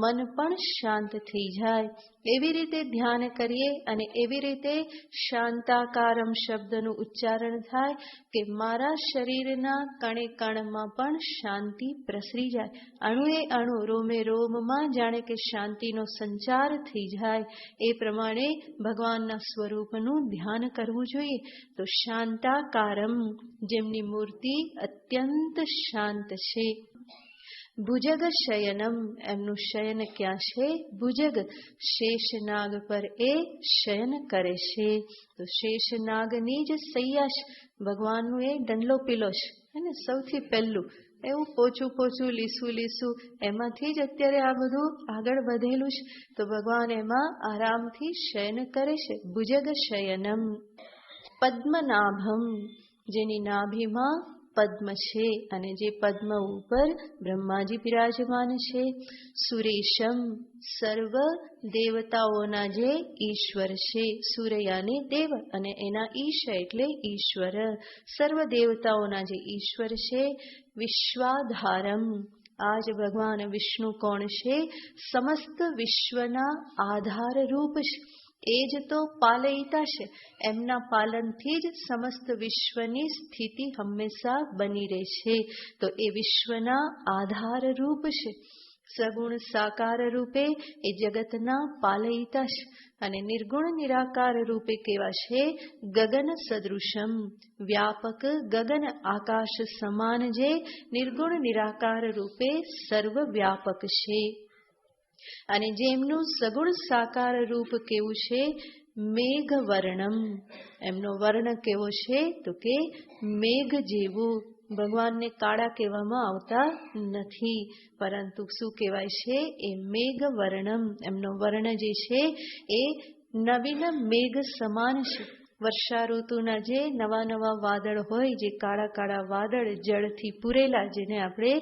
મન પણ શાંત થઈ જાય. એવી રીતે ધ્યાન કરીએ અને એવી રીતે શાંતાકારમ શબ્દનું ઉચ્ચારણ થાય કે મારા શરીરના કણે કણમાં પણ શાંતિ પ્રસરી જાય. અણુએ અણુ, રોમે રોમમાં જાણે કે શાંતિનો સંચાર થઈ જાય. એ પ્રમાણે ભગવાનના સ્વરૂપનું ધ્યાન કરવું જોઈએ. તો શાંતાકારમ, જેમની મૂર્તિ અત્યંત શાંત છે. ભુજગ શયનમ, એમનું શયન ક્યાં છે? ભુજગ, શેષનાગ પર એ શયન કરે છે. તો શેષનાગની જ સૈયા છે. ભગવાનનું એ દંડલો પીલો છે ને, સૌથી પહેલું એવું પોચું પોચું, લીસું લીસું, એમાંથી જ અત્યારે આ બધું આગળ વધેલું છે. તો ભગવાન એમાં આરામથી શયન કરે છે. ભુજગ શયનમ. પદ્મનાભમ, જેની નાભીમાં પદ્મ છે અને જે પદ્મ ઉપર બ્રહ્માજી બિરાજમાન છે. સુરેશમ, સર્વ દેવતાઓના જે ઈશ્વર છે. સૂર્યાને દેવ અને એના ઈશ એટલે ઈશ્વર. સર્વ દેવતાઓના જે ઈશ્વર છે. વિશ્વાધારમ, આજ ભગવાન વિષ્ણુ કોણ છે? સમસ્ત વિશ્વના આધાર રૂપ છે. એ જ તો પાલયિતા છે. એમના પાલનથી જ સમસ્ત વિશ્વની સ્થિતિ હંમેશા બની રહે છે. તો એ વિશ્વના આધાર રૂપ છે. સગુણ સાકાર રૂપે એ જગતના પાલયિતા છે અને નિર્ગુણ નિરાકાર રૂપે કેવા છે? ગગન સદૃશમ, વ્યાપક ગગન આકાશ સમાન જે નિર્ગુણ નિરાકાર રૂપે સર્વ વ્યાપક છે. અને જેમનું સગુણ સાકાર રૂપ કેવું છે? મેઘ વર્ણમ, એમનો વર્ણ કેવો છે? તો કે મેઘ જેવું. ભગવાનને કાળા કહેવામાં આવતા નથી, પરંતુ શું કહેવાય છે? એ મેઘ વર્ણમ. એમનો વર્ણ જે છે એ નવીન મેઘ સમાન છે. વર્ષા ઋતુના જે નવા નવા વાદળ હોય, જે કાળા કાળા વાદળ જળથી પૂરેલા, જેને આપણે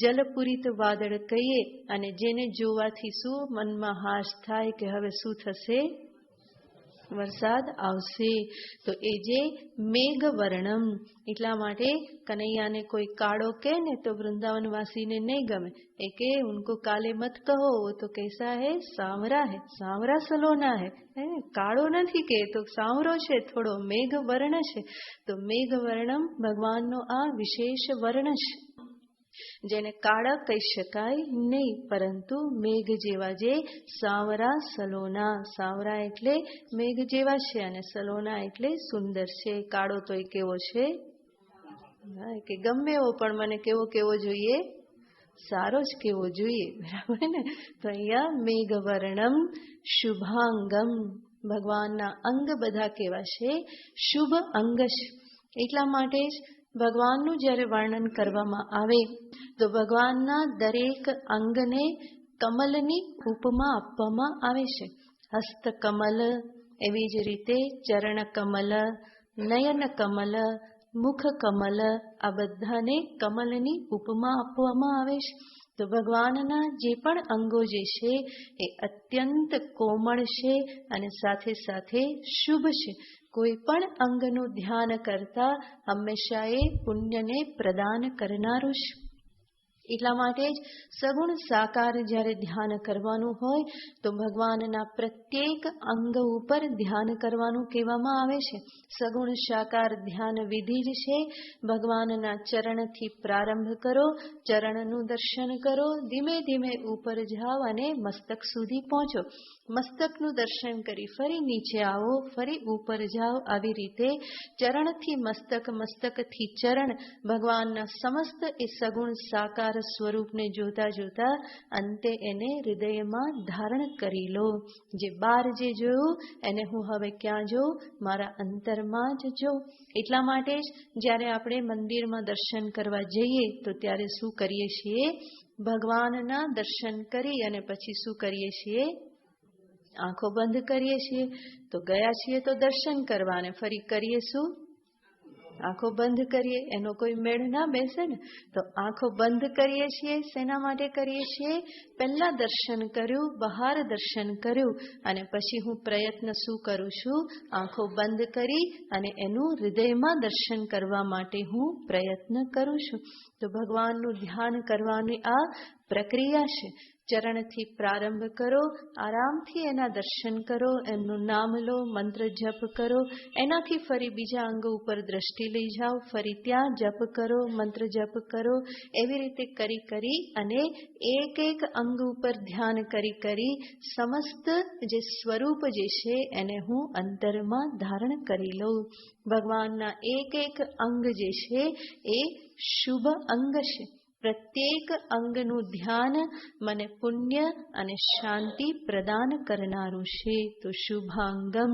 જલપૂરિત વાદળ કહીએ, અને જેને જોવાથી શું મનમાં હાશ થાય કે હવે શું થશે? વરસાદ આવશે. તો એ જે મેઘ વર્ણમ. એટલા માટે કનૈયાને કોઈ કાળો કહે ને તો વૃંદાવનવાસીને નહીં ગમે. એ કે ઉनको કાલે મત કહો, वो तो कैसा है? सांवरा है, सांवरा सलोना है. કાળો નથી કે, તો સાંવરો છે, થોડો મેઘ વર્ણ છે. તો મેઘ વર્ણમ ભગવાનનો આ વિશેષ વર્ણ છે, જેને કાળા કહી શકાય નહીં, પરંતુ મેઘ જેવા જે સાંવરા સલોના. સાંવરા એટલે મેઘ જેવા છે અને સલોના એટલે સુંદર છે. કાળો તો એ કેવો છે કે ગમે એવો, પણ મને કેવો કેવો જોઈએ? સારો જ કેવો જોઈએ, બરાબર ને? તો અહીંયા મેઘ વર્ણમ શુભાંગમ, ભગવાનના અંગ બધા કેવા છે? શુભ અંગ છે. એટલા માટે જ ભગવાનનું જ્યારે વર્ણન કરવામાં આવે તો ભગવાનના દરેક અંગને કમલની ઉપમા આપવામાં આવે છે. હસ્ત કમલ, એવી જ રીતે ચરણ કમલ, નયન કમલ, મુખ કમલ, આ બધાને કમલની ઉપમા આપવામાં આવે છે. તો ભગવાનના જે પણ અંગો જે છે એ અત્યંત કોમળ છે અને સાથે સાથે શુભ છે. કોઈ પણ અંગનું ધ્યાન કરતા હંમેશા એ પુણ્યને પ્રદાન કરનારું છે. એટલા માટે જ સગુણ સાકાર જ્યારે ધ્યાન કરવાનું હોય તો ભગવાનના પ્રત્યેક અંગ ઉપર ધ્યાન કરવાનું કહેવામાં આવે છે. સગુણ સાકાર ધ્યાન વિધિ જ છે. ભગવાનના ચરણથી પ્રારંભ કરો, ચરણનું દર્શન કરો, ધીમે ધીમે ઉપર જાઓ અને મસ્તક સુધી પહોંચો. મસ્તકનું દર્શન કરી ફરી નીચે આવો, ફરી ઉપર જાઓ. આવી રીતે ચરણથી મસ્તક, મસ્તકથી ચરણ, ભગવાનના સમસ્ત એ સગુણ સાકાર સ્વરૂપને જોતા જોતા અંતે એને હૃદયમાં ધારણ કરી લો. જે બહાર જે જોયું એને હું હવે ક્યાં જોઉં? મારા અંતરમાં જ જોઉં. એટલા માટે જ જ્યારે આપણે મંદિરમાં દર્શન કરવા જઈએ તો ત્યારે શું કરીએ છીએ? ભગવાનના દર્શન કરી અને પછી શું કરીએ છીએ? આંખો બંધ કરીએ છીએ. તો ગયા છીએ તો દર્શન કરવા અને ફરી કરીએ શું? આંખો બંધ કરીએ. એનો કોઈ મેળ ના બેસે ને. તો આંખો બંધ કરીએ છીએ. શેના માટે કરીએ છીએ? પહેલા દર્શન કર્યું, બહાર દર્શન કર્યું અને પછી હું પ્રયત્ન શું કરું છું? આંખો બંધ કરી અને એનું હૃદયમાં દર્શન કરવા માટે હું પ્રયત્ન કરું છું. તો ભગવાનનું ધ્યાન કરવાની આ પ્રક્રિયા છે. ચરણથી પ્રારંભ કરો, આરામથી એના દર્શન કરો, એમનું નામ લો, મંત્ર જપ કરો, એનાથી ફરી બીજા અંગ ઉપર દ્રષ્ટિ લઈ જાઓ, ફરી ત્યાં જપ કરો, મંત્ર જપ કરો. એવી રીતે કરી કરી અને એક એક અંગ ઉપર ધ્યાન કરી કરી સમસ્ત જે સ્વરૂપ જે છે એને હું અંતરમાં ધારણ કરી લઉં. ભગવાનના એક એક અંગ જે છે એ શુભ અંગ છે. પ્રત્યેક અંગનું ધ્યાન મને પુણ્ય અને શાંતિ પ્રદાન કરનારું છે. તો શુભાંગમ.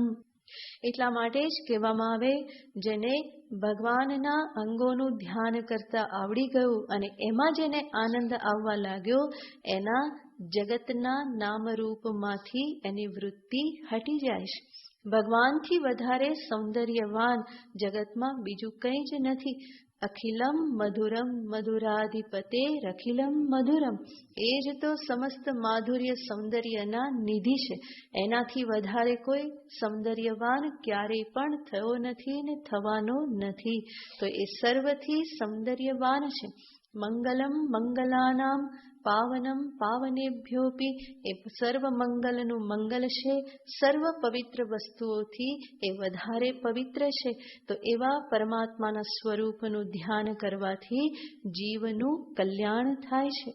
એટલા માટે જ કહેવામાં આવે, જેને ભગવાનના અંગોનું ધ્યાન કરતા આવડી ગયું અને એમાં જેને આનંદ આવવા લાગ્યો, એના જગતના નામરૂપમાંથી એની વૃત્તિ હટી જાય છે. ભગવાનથી વધારે સૌંદર્યવાન જગતમાં બીજું કંઈ જ નથી. અખિલમ મધુરમ મધુરાધિપતે રખિલમ મધુરમ. એ જ તો સમસ્ત માધુર્ય સૌંદર્યના નિધિ છે. એનાથી વધારે કોઈ સૌંદર્યવાન ક્યારેય પણ થયો નથી ને થવાનો નથી. તો એ સર્વથી સૌંદર્યવાન છે. મંગલમ મંગલાનામ પાવનમ પાવનેભ્યોપી. એ સર્વ મંગલનું મંગલ છે. સર્વ પવિત્ર વસ્તુઓથી એ વધારે પવિત્ર છે. તો એવા પરમાત્માના સ્વરૂપનું ધ્યાન કરવાથી જીવનું કલ્યાણ થાય છે.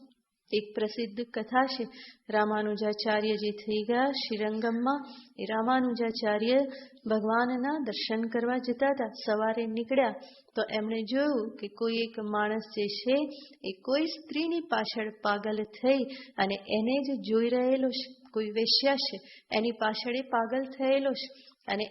એક પ્રસિદ્ધ કથા છે. રામાનુજાચાર્ય જે થઈ ગયા શ્રીરંગમમાં, એ રામાનુજાચાર્ય ભગવાનના દર્શન કરવા જતા હતા. સવારે નીકળ્યા તો એમણે જોયું કે કોઈ એક માણસ જે છે એ કોઈ સ્ત્રીની પાછળ પાગલ થઈ અને એને જ જોઈ રહેલો છે. કોઈ વેશ્યા છે, એની પાછળ એ પાગલ થયેલો છે અને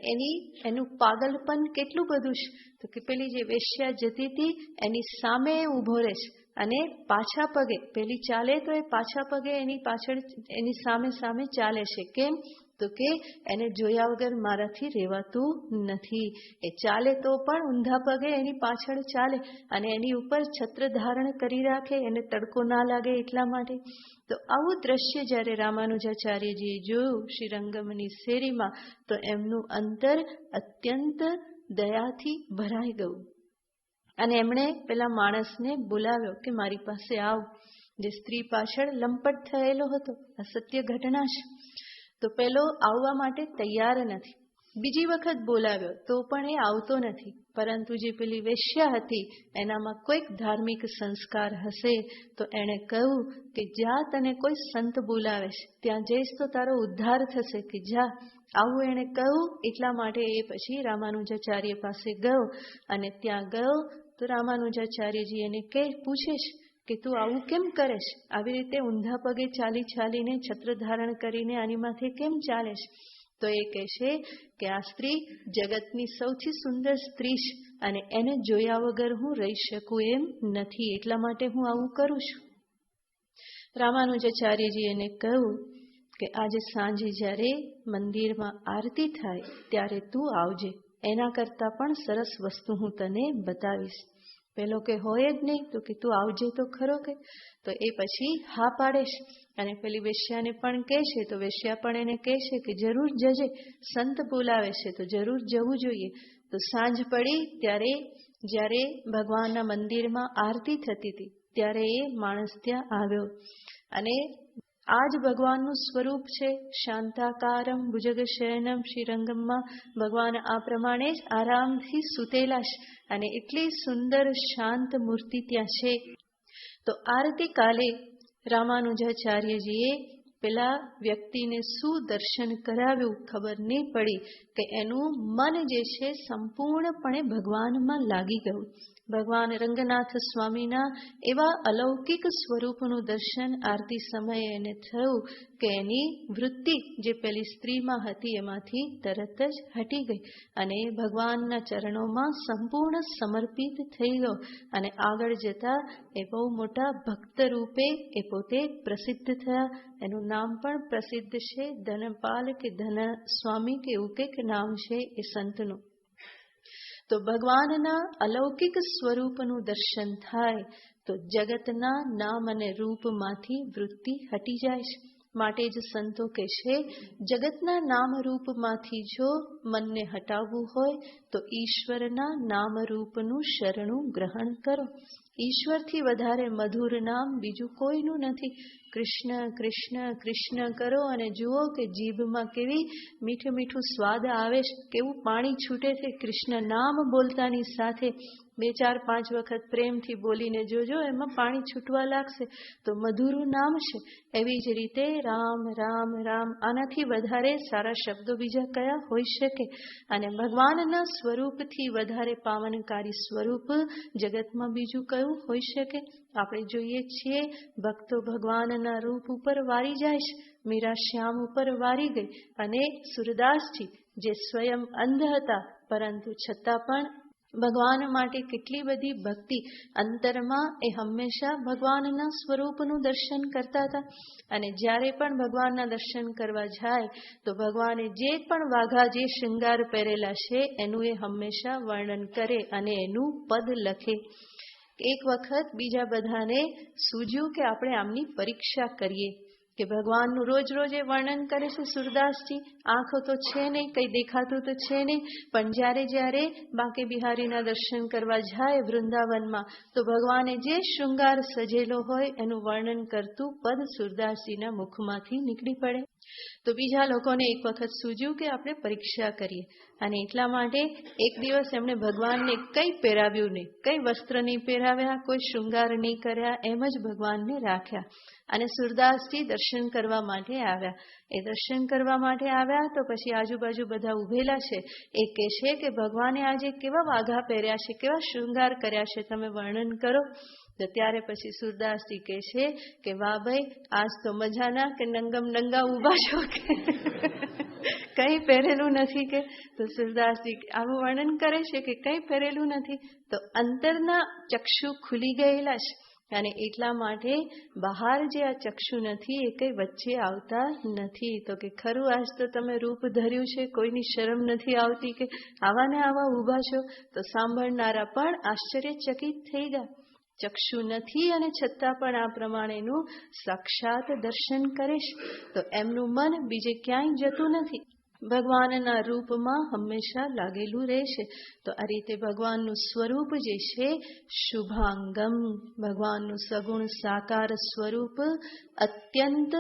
એનું પાગલપન કેટલું બધું છે તો કે પેલી જે વેશ્યા જતી હતી એની સામે ઊભો રહે છે અને પાછા પગે, પેલી ચાલે તો એ પાછા પગે એની પાછળ એની સામે સામે ચાલે છે. કેમ? તો કે એને જોયા વગર મારાથી રહેવાતું નથી. એ ચાલે તો પણ ઊંધા પગે એની પાછળ ચાલે અને એની ઉપર છત્ર ધારણ કરી રાખે, એને તડકો ના લાગે એટલા માટે. તો આવું દ્રશ્ય જ્યારે રામાનુજાચાર્યજીએ જોયું શ્રીરંગમની શેરીમાં, તો એમનું અંતર અત્યંત દયાથી ભરાઈ ગયું અને એમણે પેલા માણસને બોલાવ્યો કે મારી પાસે આવ. જે સ્ત્રી પાછળ લંપટ થયેલો હતો, આ સત્ય ઘટના છે. તો પેલો આવવા માટે તૈયાર નથી. બીજી વખત બોલાવ્યો તો પણ એ આવતો નથી. પરંતુ જે પેલી વેશ્યા હતી એનામાં કોઈક ધાર્મિક સંસ્કાર હશે તો એણે કહ્યું કે જા, તને કોઈ સંત બોલાવે છે, ત્યાં જઈશ તો તારો ઉદ્ધાર થશે, કે જા. આવું એણે કહ્યું. એટલા માટે એ પછી રામાનુજાચાર્ય પાસે ગયો અને ત્યાં ગયો તો રામાનુજાચાર્યજી એને પૂછે છે કે તું આવું કેમ કરે છે? આવી રીતે ઊંધા પગે ચાલી ચાલીને છત્ર ધારણ કરીને આની માથે કેમ ચાલે છે? તો એ કહેશે કે આ સ્ત્રી જગતની સૌથી સુંદર સ્ત્રી છે અને એને જોયા વગર હું રહી શકું એમ નથી, એટલા માટે હું આવું કરું છું. રામાનુજાચાર્યજી એને કહ્યું કે આજે સાંજે જ્યારે મંદિરમાં આરતી થાય ત્યારે તું આવજે, એના કરતાં પણ સરસ વસ્તુ હું તને બતાવીશ. પેલો કે હોય જ નહીં, તો કે તું આવજે તો ખરો કે. તો એ પછી હા પાડે છે અને પેલી વેશ્યાને પણ કહે છે, તો વેશ્યા પણ એને કહે છે કે જરૂર જજે, સંત બોલાવે છે તો જરૂર જવું જોઈએ. તો સાંજ પડી ત્યારે જ્યારે ભગવાનના મંદિરમાં આરતી થતી હતી ત્યારે એ માણસ ત્યાં આવ્યો અને આ જ ભગવાનનું સ્વરૂપ છે. શાંતાકારમ ભુજગશયનમ શ્રીરંગમમાં ભગવાન આ પ્રમાણે જ આરામથી સૂતેલા છે અને એટલી સુંદર શાંત મૂર્તિ ત્યાં છે. તો આરતી કાલે રામાનુજાચાર્યજીએ પેલા વ્યક્તિને શું દર્શન કરાવ્યું ખબર નહીં પડી કે એનું મન જે છે સંપૂર્ણપણે ભગવાનમાં લાગી ગયું. ભગવાન રંગનાથ સ્વામીના એવા અલૌકિક સ્વરૂપનું દર્શન આરતી સમયે એને થયું કે એની વૃત્તિ જે પેલી સ્ત્રીમાં હતી એમાંથી તરત જ હટી ગઈ અને ભગવાનના ચરણોમાં સંપૂર્ણ સમર્પિત થઈ ગયો અને આગળ જતા એ બહુ મોટા ભક્ત રૂપે એ પોતે પ્રસિદ્ધ થયા. એનું નામ પણ પ્રસિદ્ધ છે, ધનપાલ કે ધન સ્વામી કે એવું કંઈક નામ છે એ સંતનું. તો ભગવાનના અલૌકિક સ્વરૂપનું દર્શન થાય તો જગતના નામ અને રૂપમાંથી વૃત્તિ હટી જાય છે. માટે જ સંતો કહે છે જગતના નામ રૂપમાંથી જો મનને હટાવવું હોય તો ઈશ્વરના નામ રૂપનું શરણું ગ્રહણ કરો. ઈશ્વરથી વધારે મધુર નામ બીજું કોઈનું નથી. કૃષ્ણ કૃષ્ણ કૃષ્ણ કરો અને જુઓ કે જીભમાં કેવી મીઠું મીઠું સ્વાદ આવે છે, કેવું પાણી છૂટે છે. કૃષ્ણ નામ બોલતાની સાથે 2-4-5 વખત પ્રેમથી બોલીને જોજો, એમાં પાણી છૂટવા લાગશે. તો મધુરું નામ છે. એવી જ રીતે રામ રામ રામ, આનાથી વધારે સારા શબ્દો બીજા કયા હોઈ શકે? અને ભગવાનના સ્વરૂપથી વધારે પાવનકારી સ્વરૂપ જગતમાં બીજું કયું હોઈ શકે? આપણે જોઈએ છીએ ભક્તો ભગવાનના રૂપ ઉપર વારી જાય છે. મીરા શ્યામ ઉપર વારી ગઈ અને સુરદાસજી જે સ્વયં અંધ હતા પરંતુ છતાં પણ ભગવાન માટે કેટલી બધી ભક્તિ અંતરમાં, એ હંમેશા ભગવાનના સ્વરૂપનું દર્શન કરતા હતા. અને જ્યારે પણ ભગવાનના દર્શન કરવા જાય તો ભગવાને જે પણ વાઘા જે શૃંગાર પહેરેલા છે એનું એ હંમેશા વર્ણન કરે અને એનું પદ લખે. એક વખત બીજા બધાને સૂઝ્યું કે આપણે આમની પરીક્ષા કરીએ કે ભગવાનનું રોજ રોજ એ વર્ણન કરે છે સુરદાસજી, આંખો તો છે નહીં, કંઈ દેખાતું તો છે નહીં, પણ જ્યારે જ્યારે બાંકે બિહારીના દર્શન કરવા જાય વૃંદાવનમાં તો ભગવાને જે શૃંગાર સજેલો હોય એનું વર્ણન કરતું પદ સુરદાસજીના મુખમાંથી નીકળી પડે. તો બીજા લોકોને એક વખત સૂઝ્યું કે આપણે પરીક્ષા કરીએ અને એટલા માટે એક દિવસ એમણે ભગવાનને કંઈ પહેરાવ્યું નહીં, કંઈ વસ્ત્ર નહીં પહેરાવ્યા, કોઈ શૃંગાર નહીં કર્યા, એમ જ ભગવાનને રાખ્યા. અને સુરદાસજી દર્શન કરવા માટે આવ્યા. એ દર્શન કરવા માટે આવ્યા તો પછી આજુબાજુ બધા ઉભેલા છે એ કહે છે કે ભગવાને આજે કેવા વાઘા પહેર્યા છે, કેવા શૃંગાર કર્યા છે, તમે વર્ણન કરો. તો ત્યારે પછી સુરદાસજી કહે છે કે વાહ ભાઈ, આજ તો મજાના કે નંગમ નંગા ઉભા છો કે કંઈ પહેરેલું નથી કે. તો સુરદાસજી આવું વર્ણન કરે છે કે કંઈ પહેરેલું નથી. તો અંતરના ચક્ષુ ખુલી ગયેલા છે અને એટલા માટે બહાર જે આ ચક્ષુ નથી એ કંઈ વચ્ચે આવતા નથી. તો કે ખરું આજ તો તમે રૂપ ધર્યું છે, કોઈની શરમ નથી આવતી કે આવા ને આવા ઊભા છો. તો સાંભળનારા પણ આશ્ચર્યચકિત થઈ ગયા. ચક્ષુ નથી અને છતાં પણ આ પ્રમાણેનું સાક્ષાત દર્શન કરે છે. તો એમનું મન બીજે ક્યાંય જતું નથી, ભગવાનના રૂપમાં હંમેશા લાગેલું રહેશે. તો આ રીતે ભગવાનનું સ્વરૂપ જે છે શુભાંગમ, ભગવાનનું સગુણ સાકાર સ્વરૂપ અત્યંત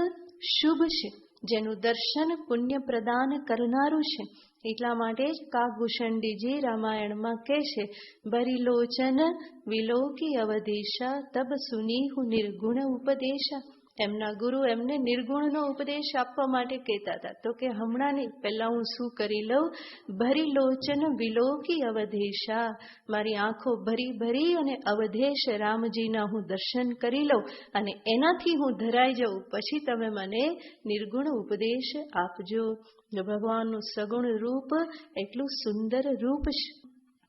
શુભ છે, જેનું દર્શન પુણ્ય પ્રદાન કરનારું છે. એટલા માટે જ કાકભૂષણજીજી રામાયણમાં કહે છે બરિલોચન વિલોકી અવદેશા તબ સુનીહુ નિર્ગુણ ઉપદેશા. એમના ગુરુ એમને નિર્ગુણનો ઉપદેશ આપવા માટે કહેતા હતા. તો કે હમણાં નહીં, પહેલા હું શું કરી લઉં? ભરી લોચન વિલોકી અવધેશા, મારી આંખો ભરી ભરી અને અવધેશ રામજીના હું દર્શન કરી લઉં અને એનાથી હું ધરાઈ જાઉં, પછી તમે મને નિર્ગુણ ઉપદેશ આપજો. ભગવાનનું સગુણ રૂપ એટલું સુંદર રૂપ છે.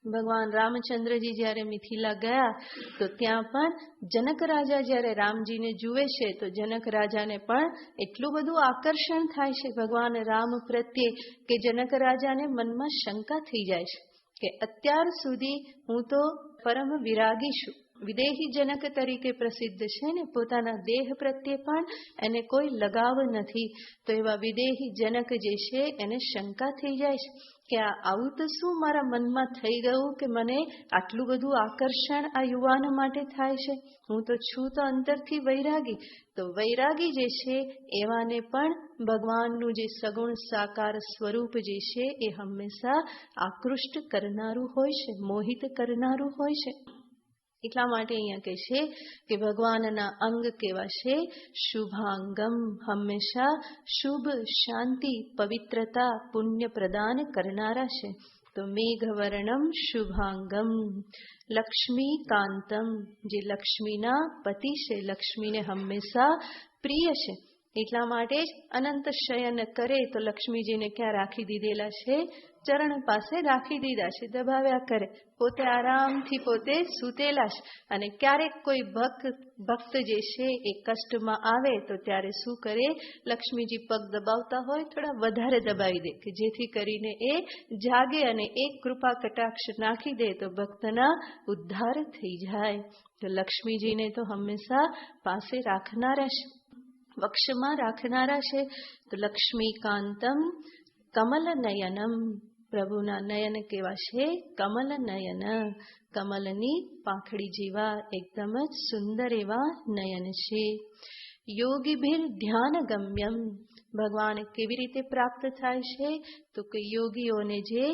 ભગવાન રામચંદ્રજી જ્યારે મિથિલા ગયા તો ત્યાં પણ જનક રાજા જ્યારે રામજીને જુએ છે તો જનક રાજાને પણ એટલું બધું આકર્ષણ થાય છે ભગવાન રામ પ્રત્યે કે જનક રાજાને મનમાં શંકા થઈ જાય છે કે અત્યાર સુધી હું તો પરમ વિરાગી છું, વિદેહી જનક તરીકે પ્રસિદ્ધ છે ને, પોતાના દેહ પ્રત્યે પણ એને કોઈ લગાવ નથી. તો એવા વિદેહી જનક જે છે એને શંકા થઈ જાય છે કે આવું તો શું મારા મનમાં થઈ ગયું કે મને આટલું બધું આકર્ષણ આ યુવાન માટે થાય છે? હું તો છું તો અંતરથી વૈરાગી. તો વૈરાગી જે છે એવાને પણ ભગવાનનું જે સગુણ સાકાર સ્વરૂપ જે છે એ હંમેશા આકૃષ્ટ કરનારું હોય છે, મોહિત કરનારું હોય છે. એટલા માટે અહીંયા કહે છે કે ભગવાનના અંગ કેવા છે? શુભાંગમ, હંમેશા શુભ, શાંતિ, પવિત્રતા, પુણ્ય પ્રદાન કરનારા છે. તો મેઘવર્ણમ શુભાંગમ, લક્ષ્મીકાંતમ, જે લક્ષ્મીના પતિ છે, લક્ષ્મીને હંમેશા પ્રિય છે. એટલા માટે જ અનંત શયન કરે તો લક્ષ્મીજીને ક્યાં રાખી દીધેલા છે? ચરણ પાસે રાખી દીધા છે, દબાવ્યા કરે, પોતે આરામથી પોતે સૂતેલા છે. અને ક્યારેક કોઈ ભક્ત જે છે એ કષ્ટમાં આવે તો ત્યારે શું કરે? લક્ષ્મીજી પગ દબાવતા હોય થોડા વધારે દબાવી દે કે જેથી કરીને એ જાગે અને એક કૃપા કટાક્ષ નાખી દે તો ભક્તના ઉદ્ધાર થઈ જાય. તો લક્ષ્મીજીને તો હંમેશા પાસે રાખનારા છે, વક્ષમાં રાખનારા છે. તો લક્ષ્મીકાંતમ કમલ નયનમ, પ્રભુના નયન કેવા છે? કમલ નયન, કમલની પાંખડી જેવા એકદમ જ સુંદર એવા નયન છે. યોગીભીર ધ્યાન ગમ્યમ, ભગવાન કેવી રીતે પ્રાપ્ત થાય છે? તો કે યોગીઓને જે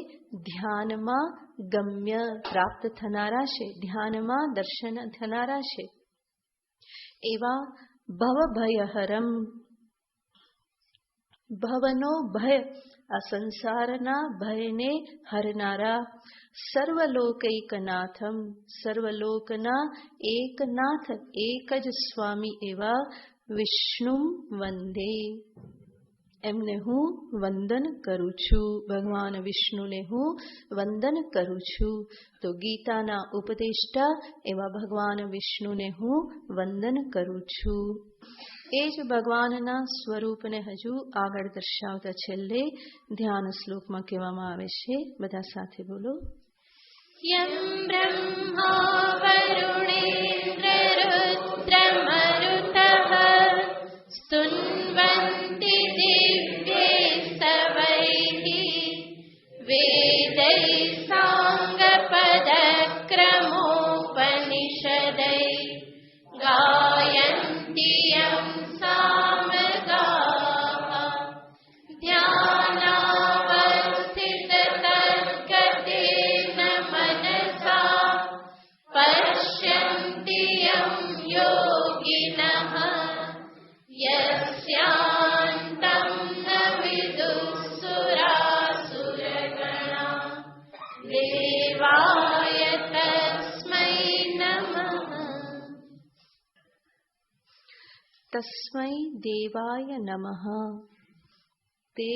ધ્યાનમાં ગમ્ય પ્રાપ્ત થનારા છે, ધ્યાનમાં દર્શન થનારા છે એવા ભવભયહરમ, ભવનો ભય, આ સંસારના ભયને હરનારા, સર્વલોકૈકનાથમ, સર્વલોકના એકનાથ, એક જ સ્વામી એવા વિષ્ણુ વંદે, એમને હું વંદન કરું છું. ભગવાન વિષ્ણુને હું વંદન કરું છું. તો ગીતાના ઉપદેષ્ટા એવા ભગવાન વિષ્ણુને હું વંદન કરું છું. એ જ ભગવાનના સ્વરૂપને હજુ આગળ દર્શાવતા છેલ્લે ધ્યાન શ્લોકમાં કહેવામાં આવે છે. બધા સાથે બોલો. યમ બ્રહ્મા વરુણેન્દ્ર રુદ્રમરુતઃ સ્તુન્વન્તિ દિવ્યૈસ્તવૈઃ વેદૈઃ સાંગપદક્રમોપનિષદૈઃ ગાયન્તિ યં સામગાః ધ્યાનાવસ્થિતતદ્ગતેન મનસા પશ્યन्ति યં યોગિનઃ યસ્યાન્तं ન વિદુઃ સુરાસુરગણા દેવાય તસ્મૈ નમઃ. તસ્મૈ દેવાય નમઃ, તે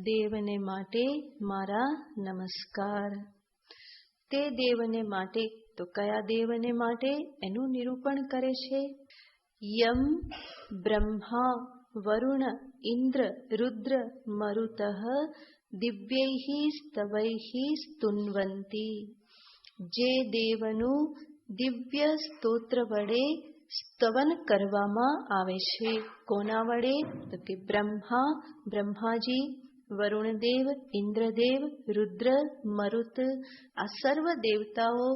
દેવને માટે મારા નમસ્કાર. તે દેવને માટે, તો કયા દેવને માટે? એનું નિરૂપણ કરે છે. યમ બ્રહ્મા વરુણ ઇન્દ્ર રુદ્ર મરુતઃ દિવ્યૈઃ સ્તવૈઃ સ્તુન્વન્તિ, જે દેવનું દિવ્ય સ્તોત્ર વડે સ્તવન કરવામાં આવે છે. કોના વડે? તો કે બ્રહ્મા, બ્રહ્માજી, વરુણદેવ, ઇન્દ્રદેવ, રુદ્ર, મરુત, આ સર્વ દેવતાઓ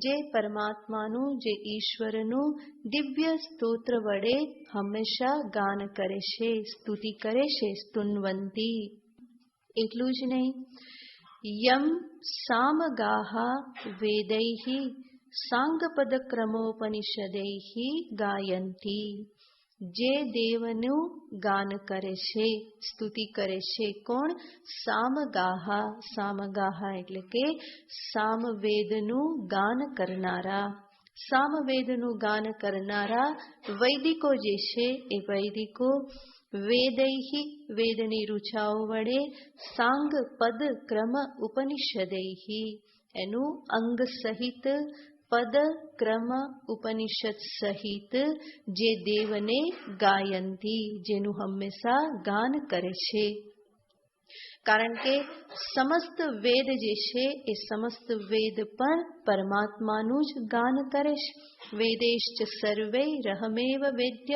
જે પરમાત્માનું, જે ઈશ્વરનું દિવ્ય સ્તોત્ર વડે હંમેશા ગાન કરે છે, સ્તુતિ કરે છે. સ્તુન્વંતી. એટલું જ નહીં, યમ સામગાહા વેદૈઃ સાંગપદ ક્રમોપનિષદૈઃ ગાયંતી, જે દેવનું ગાન કરે છે, સ્તુતિ કરે છે. કોણ? સામગાહા. સામગાહા એટલે કે સામવેદનું ગાન કરનારા. સામવેદનું ગાન કરનારા વૈદિકો જે છે એ વૈદિકો વેદૈહિ વેદની રૂચાઓ વડે સાંગ પદ ક્રમ ઉપનિષદૈહિ એનું અંગ સહિત પદ ક્રમ ઉપનિષદ સહિત જે દેવને ગાયંતી જેનું હંમેશા ગાન કરે છે. કારણ કે સમસ્ત વેદ જે છે એ સમસ્ત વેદ પણ પરમાત્માનું જ ગાન કરે છે. વેદેશ્ચ સર્વે રહમેવ વેદ્ય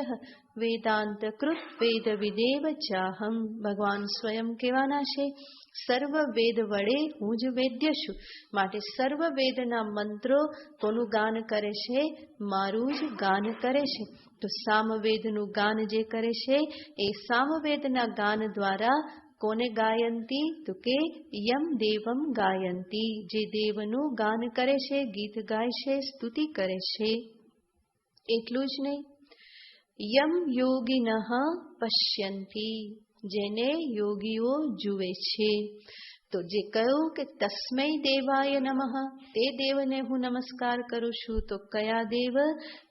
વેદાંત કૃત વેદ વિદેવ ચાહમ. ભગવાન સ્વયં કહેવાના છે સર્વ વેદ વડે હું જ વેદ્ય છું. માટે સર્વ વેદના મંત્રો કોનું ગાન કરે છે? મારું જ ગાન કરે છે. તો સામવેદનું ગાન જે કરે છે એ સામવેદના ગાન દ્વારા કોને ગાયંતી? તો કે યમ દેવમ ગાયંતી. જે દેવનું ગાન કરે છે, ગીત ગાય છે, સ્તુતિ કરે છે. એટલું જ નહીં, યમ યોગિનઃ પશ્યંતી. જેને યોગીઓ જુએ છે. તો જે કહ્યું કે તસ્મૈ દેવાય નમઃ, તે દેવને હું નમસ્કાર કરું છું. તો કયા દેવ?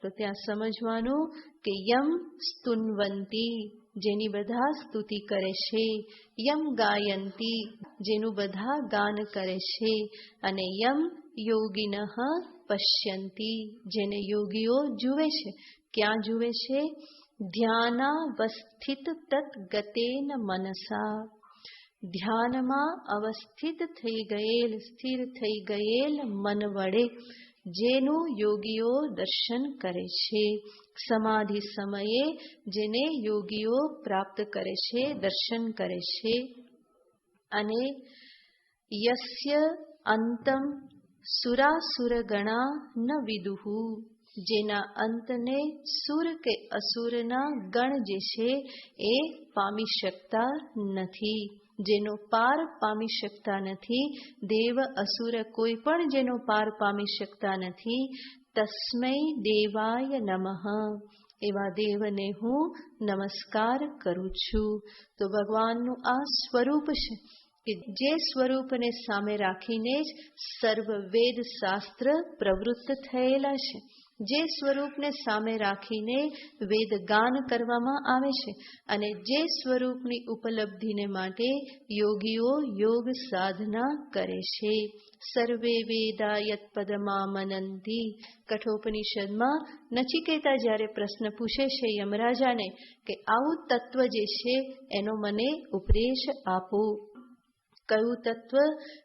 તો ત્યાં સમજવાનું કે યમ સ્તુન્વંતી, જેની બધા સ્તુતિ કરે છે. યમ ગાયંતી, જેનું બધા ગાન કરે છે. અને યમ યોગિનઃ પશ્યંતી, જેને યોગીઓ જુએ છે. ક્યાં જુએ છે? ધ્યાનાવસ્થિત તત્ગતેન મનસા. ધ્યાનમાં અવસ્થિત થઈ ગયેલ, સ્થિર થઈ ગયેલ મન વડે જેનું યોગીઓ દર્શન કરે છે. સમાધિ સમયે જેને યોગીઓ પ્રાપ્ત કરે છે, દર્શન કરે છે. અને યસ્ય અંતમ સુરાસુર ગણા ન વિદુહુ, જેના અંતને સુર કે અસુરના ગણ જે છે એ પામી શકતા નથી. જેનો પાર પામી શકતા નથી. દેવ અસુર કોઈ પણ જેનો પાર પામી શકતા નથી. તસ્મૈ દેવાય નમઃ, એવા દેવને હું નમસ્કાર કરું છું. તો ભગવાનનું આ સ્વરૂપ છે કે જે સ્વરૂપને સામે રાખીને જ સર્વ વેદ શાસ્ત્ર પ્રવૃત્ત થયેલા છે. જે સ્વરૂપને સામે રાખીને વેદ ગાન કરવામાં આવે છે. અને જે સ્વરૂપની ઉપલબ્ધિને માટે યોગીઓ યોગ સાધના કરે છે. સર્વે વેદા યત્પદમા મનંતી. કઠોપનિષદમાં નચિકેતા જ્યારે પ્રશ્ન પૂછે છે યમરાજાને કે આવું તત્વ જે છે એનો મને ઉપદેશ આપો. કયું તત્વ?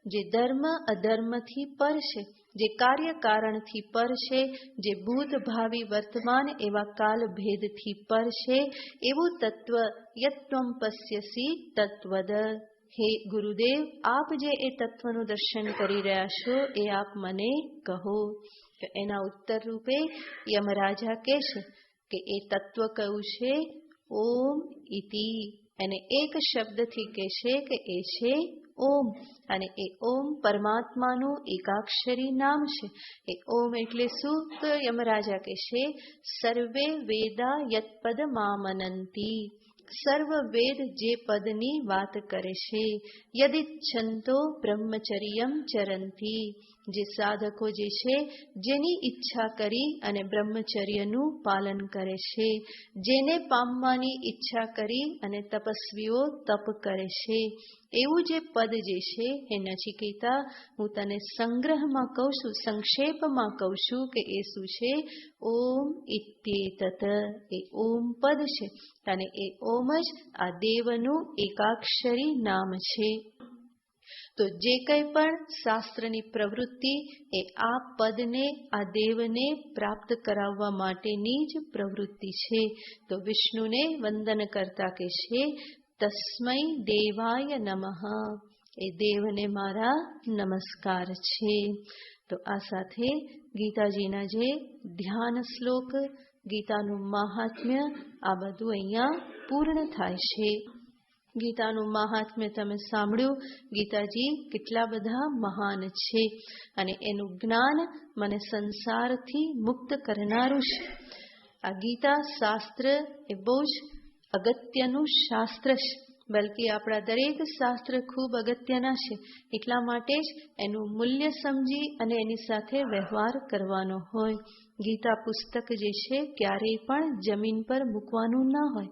જે ધર્મ અધર્મથી પર છે, જે કાર્ય કારણથી પર છે, જે ભૂત ભાવિ વર્તમાન એવા કાલ ભેદથી પર છે, એવું તત્વ યત્વમ પશ્યસી તત્વદ. હે ગુરુદેવ, આપ જે એ તત્વનું દર્શન કરી રહ્યા છો એ આપ મને કહો. તો એના ઉત્તર રૂપે યમરાજા કહે છે કે એ તત્વ કયું છે? ઓમ ઇતિ. એને એક શબ્દથી કહે છે કે એ છે ઓમ. અને એ ઓમ પરમાત્માનું એકાક્ષરી નામ છે. એ ઓમ એટલે શું? તો યમરાજા કહે છે સર્વે વેદા યત્પદ મામનંતી. સર્વ વેદ જે પદની વાત કરે છે. યદિચ્છન્તો બ્રહ્મચર્યમ ચરંતી. જે સાધકો જે છે જેની ઈચ્છા કરી અને બ્રહ્મચર્યનું પાલન કરે છે. જેને પામવાની ઈચ્છા કરી અને તપસ્વીઓ તપ કરે છે. એવું જે પદ જે છે એ નચિકેતા હું તને સંગ્રહમાં કહું છું, સંક્ષેપમાં કહું છું કે એ શું છે? ઓમ ઇત્યેતત. એ ઓમ પદ છે. અને એ ઓમ જ આ દેવનું એકાક્ષરી નામ છે. તો જે કંઈ પણ શાસ્ત્રની પ્રવૃત્તિ એ આ પદને, આ દેવને પ્રાપ્ત કરાવવા માટેની જ પ્રવૃત્તિ છે. તો વિષ્ણુને વંદન કરતા કે છે તસ્મૈ દેવાય નમઃ. એ દેવને મારા નમસ્કાર છે. તો આ સાથે ગીતાજીના જે ધ્યાન શ્લોક, ગીતાનું મહાત્મ્ય, આ બધું અહીંયા પૂર્ણ થાય છે. ગીતાનું મહાત્મ્ય તમે સાંભળ્યું. ગીતાજી કેટલા બધા મહાન છે અને એનું જ્ઞાન મને સંસારથી મુક્ત કરનારું છે. આ ગીતા શાસ્ત્ર એ બહુ જ અગત્યનું શાસ્ત્ર છે. બલકી આપણા દરેક શાસ્ત્ર ખૂબ અગત્યના છે. એટલા માટે જ એનું મૂલ્ય સમજી અને એની સાથે વ્યવહાર કરવાનો હોય. ગીતા પુસ્તક જે છે ક્યારેય પણ જમીન પર મૂકવાનું ના હોય.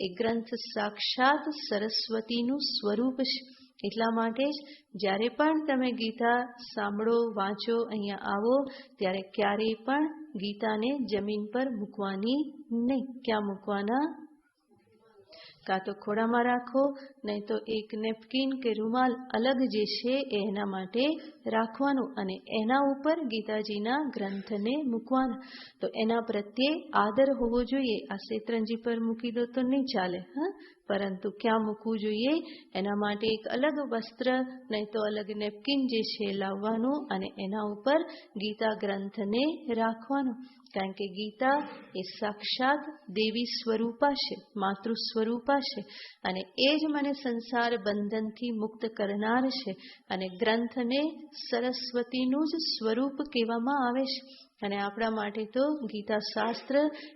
એ ગ્રંથ સાક્ષાત સરસ્વતીનું સ્વરૂપ છે. એટલા માટે જ જ્યારે પણ તમે ગીતા સાંભળો, વાંચો, અહીંયા આવો ત્યારે ક્યારેય પણ ગીતાને જમીન પર મૂકવાની નહીં. ક્યાં મૂકવાના? કાં તો ખોળામાં રાખો, નહીં તો એક નેપકિન કે રૂમાલ અલગ જે છે એના માટે રાખવાનું અને એના ઉપર ગીતાજીના ગ્રંથને મૂકવાના. તો એના પ્રત્યે આદર હોવો જોઈએ. આ શેતરંજી પર મૂકી દો તો નહીં ચાલે, પરંતુ ક્યાં મૂકવું જોઈએ એના માટે એક અલગ વસ્ત્ર, નહીં તો અલગ નેપકિન જે છે લાવવાનું અને એના ઉપર ગીતા ગ્રંથને રાખવાનું. કારણ કે ગીતા એ સાક્ષાત દેવી સ્વરૂપા છે, માતૃ સ્વરૂપા છે અને એ જ મને સંસાર બંધનથી મુક્ત કરનાર છે. અને ગ્રંથને સરસ્વતીનું જ સ્વરૂપ કહેવામાં આવે છે. અને આપણા માટે તો ગીતા શાસ્ત્ર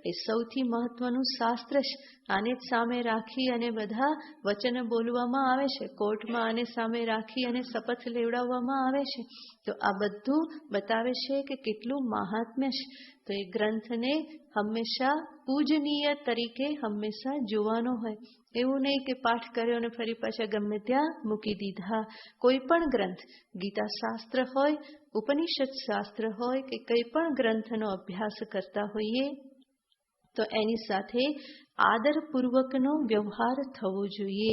એ સૌથી મહત્વનું શાસ્ત્ર છે. આને જ સામે રાખી અને બધા વચન બોલવામાં આવે છે. કોર્ટમાં આને સામે રાખી અને શપથ લેવડાવવામાં આવે છે. તો આ બધું બતાવે છે કે કેટલું મહાત્મ્ય છે. તો એ ગ્રંથને હંમેશા પૂજનીય તરીકે હંમેશા જોવાનો હોય. એવું નહીં કે પાઠ કર્યો અને ફરી પાછા ગમે ત્યાં મૂકી દીધા. કોઈ પણ ગ્રંથ, ગીતા શાસ્ત્ર હોય, ઉપનિષદ શાસ્ત્ર હોય કે કંઈ પણ ગ્રંથનો અભ્યાસ કરતા હોઈએ તો એની સાથે આદરપૂર્વકનો વ્યવહાર થવો જોઈએ.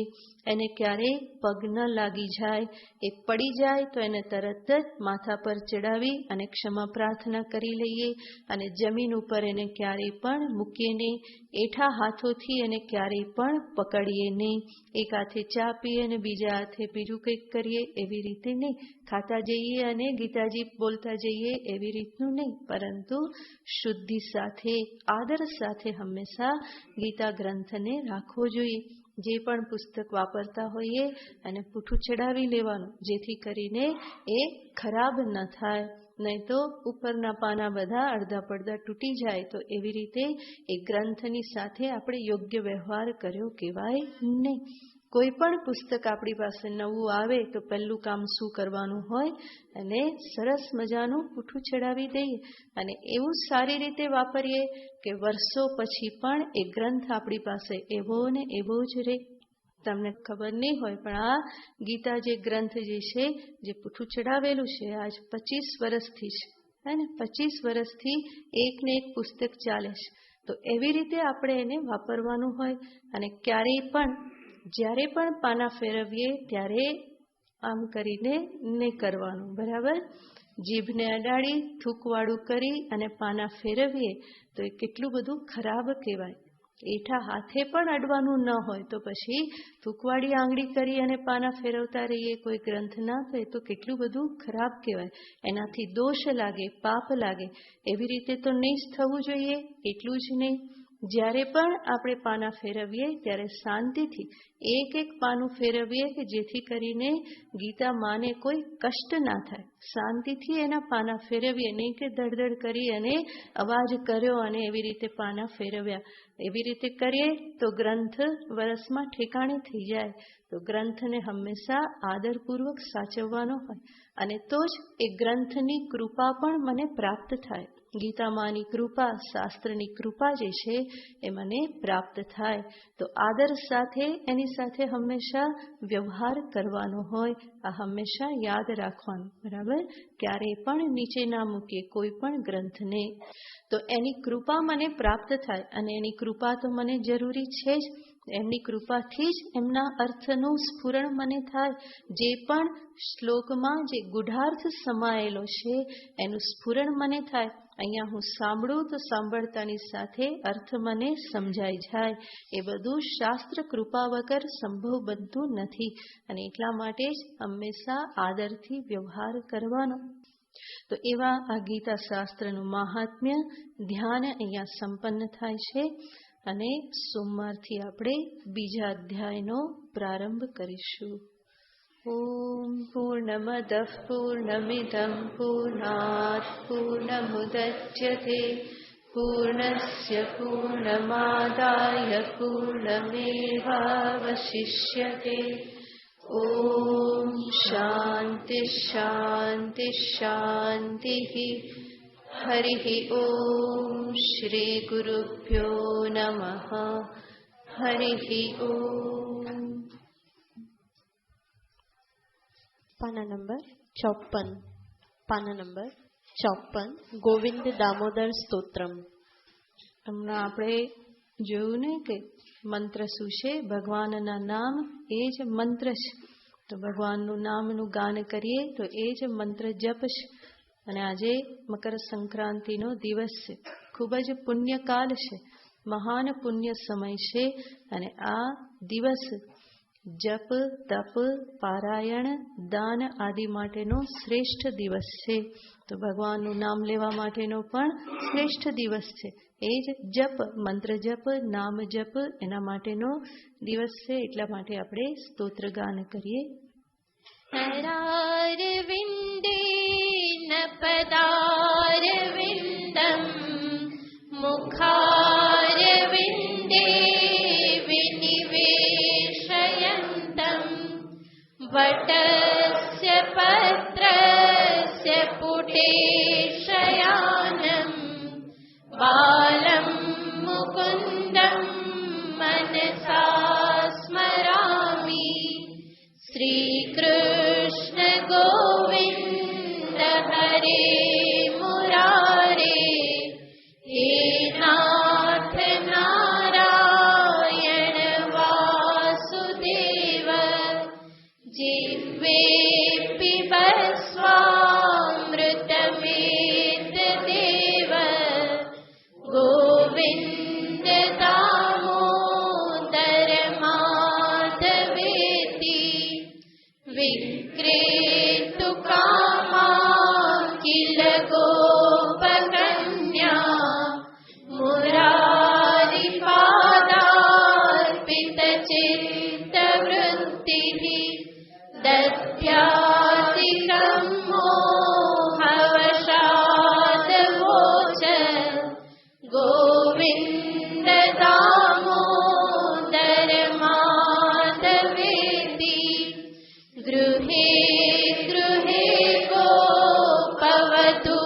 એને ક્યારેય પગ ન લાગી જાય. એ પડી જાય તો એને તરત જ માથા પર ચડાવી અને ક્ષમા પ્રાર્થના કરી લઈએ અને જમીન ઉપર એને ક્યારેય પણ મૂકીએ નહીં. એઠા હાથોથી એને ક્યારેય પણ પકડીએ નહીં. એક હાથે ચા પીએ અને બીજા હાથે બીજું કંઈક કરીએ એવી રીતે નહીં. ખાતા જઈએ અને ગીતાજી બોલતા જઈએ એવી રીતનું નહીં, પરંતુ શુદ્ધિ સાથે, આદર સાથે હંમેશા ગીતા ગ્રંથને રાખવો જોઈએ. જે પણ પુસ્તક વાપરતા હોઈએ અને પૂઠું ચડાવી લેવાનું, જેથી કરીને એ ખરાબ ન થાય. નહીં તો ઉપરના પાના બધા અડધા પડધા તૂટી જાય. તો એવી રીતે એ ગ્રંથની સાથે આપણે યોગ્ય વ્યવહાર કર્યો કહેવાય નહીં. કોઈ પણ પુસ્તક આપણી પાસે નવું આવે તો પહેલું કામ શું કરવાનું હોય? અને સરસ મજાનું પૂઠું ચડાવી દઈએ અને એવું સારી રીતે વાપરીએ કે વર્ષો પછી પણ એ ગ્રંથ આપણી પાસે એવો ને એવો જ રહે. તમને ખબર નહીં હોય પણ આ ગીતા જે ગ્રંથ જે છે, જે પૂઠું ચડાવેલું છે, આજ 25 વર્ષથી છે ને, 25 વર્ષથી એક ને એક પુસ્તક ચાલે છે. તો એવી રીતે આપણે એને વાપરવાનું હોય. અને ક્યારેય પણ જ્યારે પણ પાના ફેરવીએ ત્યારે આમ કરીને નહીં કરવાનું, બરાબર? જીભને અડાડી થૂકવાળું કરી અને પાના ફેરવીએ તો એ કેટલું બધું ખરાબ કહેવાય. એઠા હાથે પણ અડવાનું ન હોય તો પછી થૂકવાડી આંગળી કરી અને પાના ફેરવતા રહીએ કોઈ ગ્રંથના, તો એ તો કેટલું બધું ખરાબ કહેવાય. એનાથી દોષ લાગે, પાપ લાગે. એવી રીતે તો નહીં જ થવું જોઈએ. એટલું જ નહીં, જ્યારે પણ આપણે પાના ફેરવીએ ત્યારે શાંતિથી એક એક પાનું ફેરવીએ કે જેથી કરીને ગીતા માને કોઈ કષ્ટ ના થાય. શાંતિથી એના પાના ફેરવીએ, નહીં કે ધડધડ કરી અને અવાજ કર્યો અને એવી રીતે પાના ફેરવ્યા. એવી રીતે કરીએ તો ગ્રંથ વરસમાં ઠેકાણે થઈ જાય. તો ગ્રંથને હંમેશા આદરપૂર્વક સાચવવાનો હોય અને તો જ એ ગ્રંથની કૃપા પણ મને પ્રાપ્ત થાય. ગીતામાંની કૃપા, શાસ્ત્રની કૃપા જે છે એ મને પ્રાપ્ત થાય. તો આદર સાથે એની સાથે હંમેશા વ્યવહાર કરવાનો હોય. આ હંમેશા યાદ રાખવાનું, બરાબર? ક્યારેય પણ નીચે ના મૂકીએ કોઈ પણ ગ્રંથને. તો એની કૃપા મને પ્રાપ્ત થાય અને એની કૃપા તો મને જરૂરી છે જ. એમની કૃપાથી જ એમના અર્થનું સ્ફુરણ મને થાય. જે પણ શ્લોકમાં જે ગુઢાર્થ સમાયેલો છે એનું સ્ફુરણ મને થાય. અહીંયા હું સાંભળું તો સાંભળતાની સાથે અર્થ મને સમજાઈ જાય. એ બધું શાસ્ત્ર કૃપા વગર સંભવ બનતું નથી અને એટલા માટે જ હંમેશા આદરથી વ્યવહાર કરવાનો. તો એવા આ ગીતા શાસ્ત્રનું મહાત્મ્ય ધ્યાન અહીંયા સંપન્ન થાય છે અને સોમવારથી આપણે બીજા અધ્યાયનો પ્રારંભ કરીશું. ઓમ પૂર્ણમદઃ પૂર્ણમિદં પૂર્ણાત પૂર્ણમુદચ્યતે पूर्णस्य पूर्णमादाय पूर्णमेवावशिष्यते। ॐ शान्ति शान्ति शान्तिः। हरिः ॐ श्री गुरुभ्यो नमः। हरिः ॐ। पाना नंबर 54 ગોવિંદ દામોદર સ્તોત્રમ. હમણાં આપણે જોયું ને કે મંત્ર શું છે? ભગવાનના નામ એ જ મંત્ર છે. તો ભગવાનનું નામનું ગાન કરીએ તો એ જ મંત્ર જપ છે. અને આજે મકર સંક્રાંતિનો દિવસ છે. ખૂબ જ પુણ્યકાલ છે, મહાન પુણ્ય સમય છે. અને આ દિવસ જપ, તપ, પારાયણ, દાન આદિ માટેનો શ્રેષ્ઠ દિવસ છે. તો ભગવાનનું નામ લેવા માટેનો પણ શ્રેષ્ઠ દિવસ છે. એ જ જપ, મંત્ર જપ, નામ જપ એના માટેનો દિવસ છે. એટલા માટે આપણે સ્તોત્ર ગાન કરીએ. હરારવિંદેન પદારવિંદમ મુખારવિંદે વિનિવેશયંતમ વટસ્ય પત્રસ્ય પુટે શયાનમ બાલમ મુકુંદમ મનસા સ્મરામિ. શ્રી કૃષ્ણ ગોવિંદ હરે મુરારે, હે નાથ નારાયણ વાસુદેવ, જીવે પિબસ્વામૃતમેત દેવ, ગોવિંદ દામોદર માધવેતિ, વિક્રેતુ કામા કિલ ગોપકન્યા, મુરારી પાદાર્પિત ચિત્તવૃત્તિઃ, દધ્યાધિકં મોહવશાદ વોચ, ગોવિંદ દામોદર માધવેતિ, ગૃહે ગૃહે ગોપવધૂ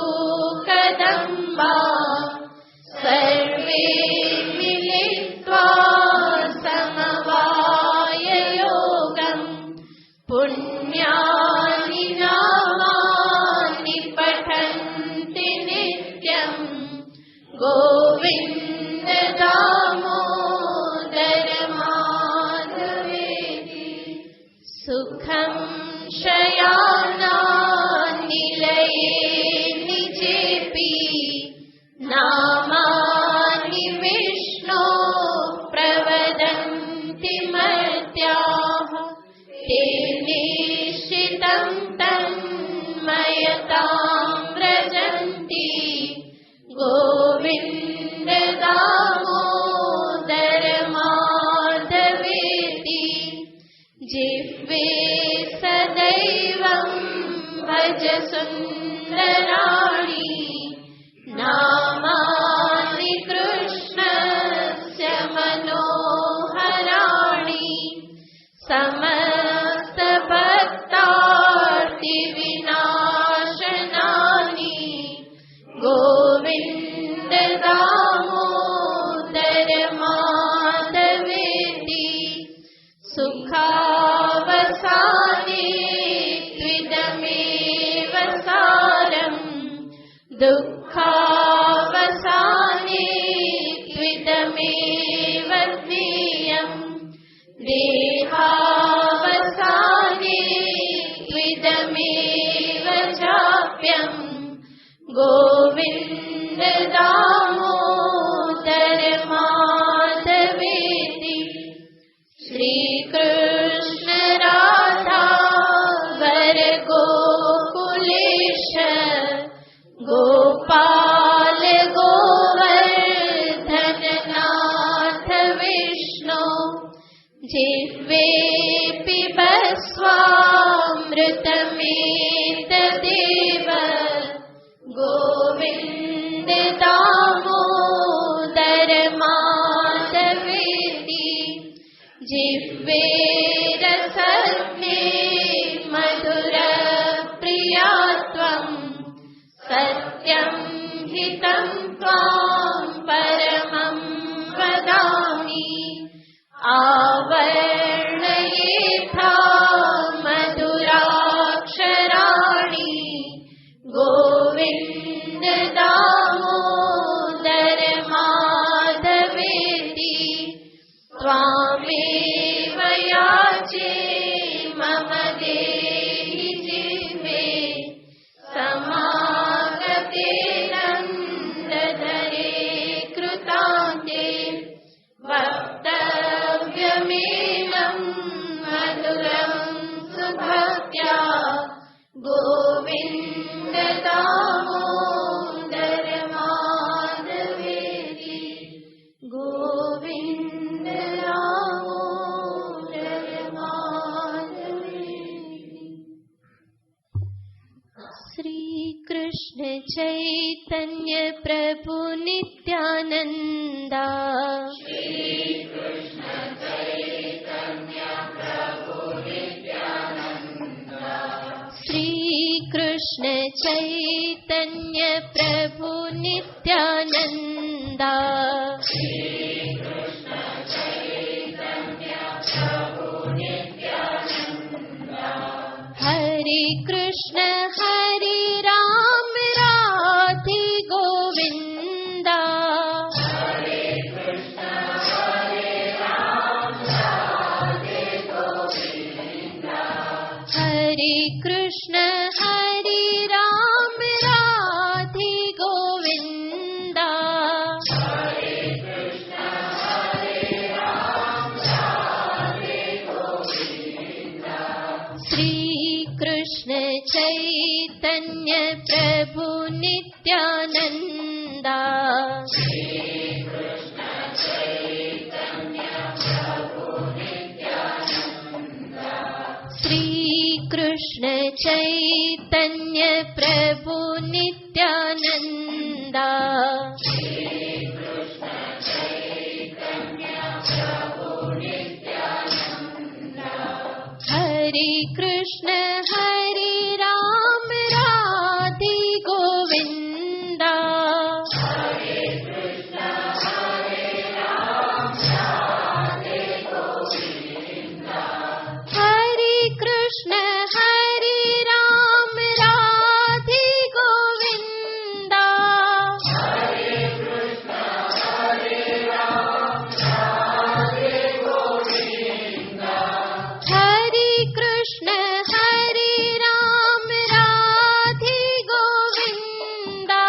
કદંબા, સર્વે મિલિત્વા સમવાય યોગમ, પુણ્યાનિ નામાનિ પઠન્તિ નિત્યમ, ગોવિંદ દામોદર માધવેતિ. સુખમ શયાનાનિલયે નિજેપી, નામાનિ વિષ્ણો પ્રવદન્તિ મર્ત્યાઃ, તે નિશ્ચિતં તન્મયતાં વ્રજન્તિ, ગોવિંદ દામોદર માધવેતિ. જીવે સદૈવં ભજ સુંદરાણી, નામાનિ કૃષ્ણસ્ય મનોહરાણી, સમસ્ત ભક્તાર્તિ વિનાશનાની, ગોવિંદ દામોદર માધવેતિ. સુખાવસાને ત્વિદમેવ સારમ, દુઃખાવસાને ત્વિદમેવ જ્ઞેયમ, દેહાવસાને ત્વિદમેવ ચાપ્યમ, ગોવિંદ દામોદર માધવેતિ. શ્રી કૃષ્ણ રાધા વર ગોકુલેશ, ગોપાલ ગોવર્ધન નાથ વિષ્ણુ, જીવે પિબસ્વામૃતમેત દેવ, ગોવિંદ દામોદર आवर्णयेथा मधुराक्षराणि गोविन्द दामोदर माधवेति त्वामेव याचे मम देहि जिह्वे समागते नन्दधरे कृतान्ते वक्तव्यमेनं मधुरं सुभक्त्या गोविन्द दामोदर माधवेति गोविन्द दामोदर माधवेति। श्री कृष्ण चैतन्य प्रभु नित्यानंदा श्री कृष्ण चैतन्य प्रभु नित्यानंदा हरे कृष्ण हरे राम राधे गोविंदा हरे कृष्ण हरे राम राधे गोविंदा श्री कृष्ण चैतन्य प्रभु नित्यानंदा श्री कृष्ण चैतन्य प्रभु नित्यानंदा हरे कृष्ण हरे राम राधे गोविंदा हरे कृष्ण हरे राम राधे गोविंदा हरे कृष्ण हरे राम राधे गोविंदा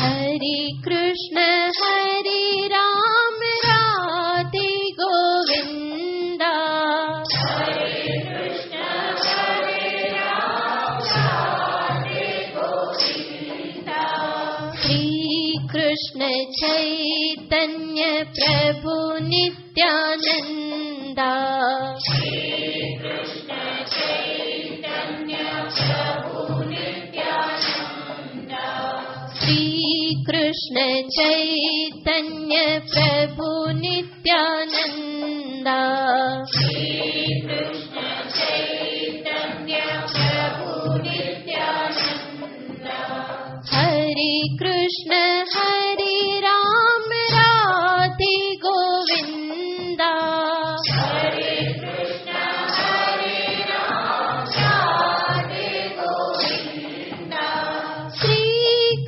हरे कृष्ण हरे राम राधे गोविंदा श्री कृष्ण चैतन्य प्रभु नित्यानंदा श्री कृष्ण चैतन्य प्रभु नित्यानंदा हरे कृष्ण हरे राम राधे गोविंदा श्री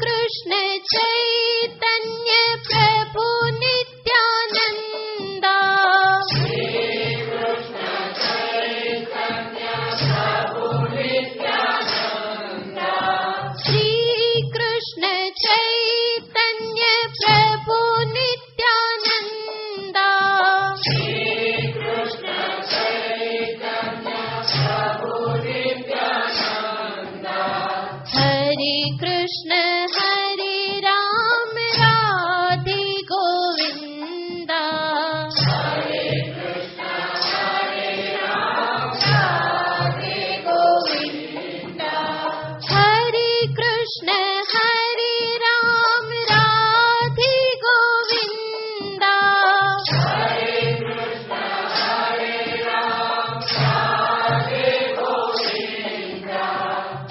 कृष्ण चैतन्य प्रभु नित्यानंदा श्री कृष्ण चैतन्य प्रभु नित्यानंदा हरे कृष्ण हरे राम राधे गोविंदा हरे कृष्ण हरे राम राधे गोविंदा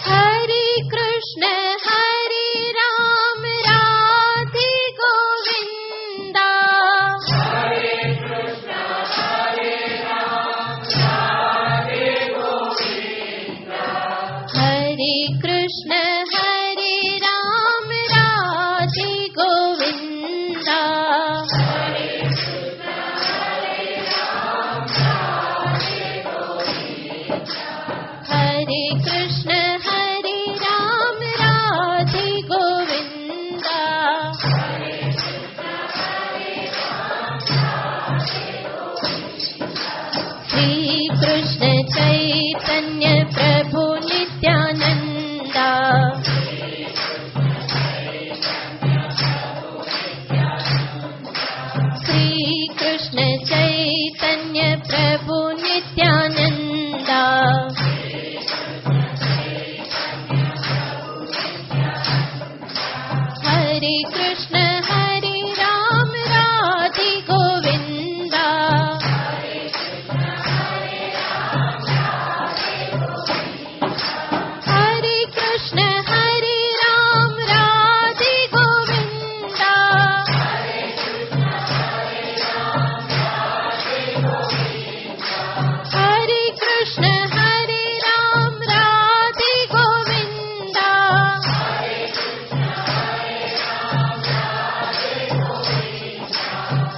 हरे कृष्ण कृष्ण हरे राम राधे गोविंदा हरे कृष्ण हरे राम राधे गोविंदा श्री कृष्ण चैतन्य प्रभु नित्यानंदा श्री कृष्ण चैतन्य प्रभु नित्यानंदा हरे कृष्ण हरे राम राधे गोविंदा हरे कृष्ण हरे राम राधे गोविंदा हरे कृष्ण हरे राम राधे गोविंदा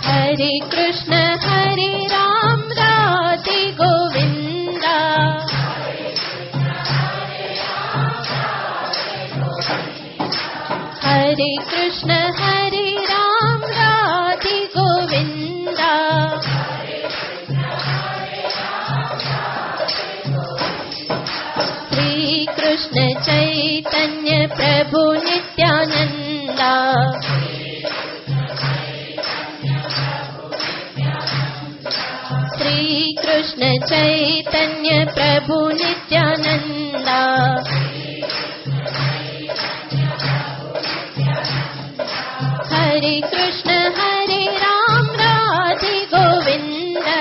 हरे कृष्ण हरे राम राधे गोविंदा हरे कृष्ण हरे राम राधे गोविंदा श्री कृष्ण चैतन्य प्रभु नित्यानंदा श्री कृष्ण चैतन्य प्रभु नित्यानंदा हरे कृष्ण हरे राम राधे गोविंदा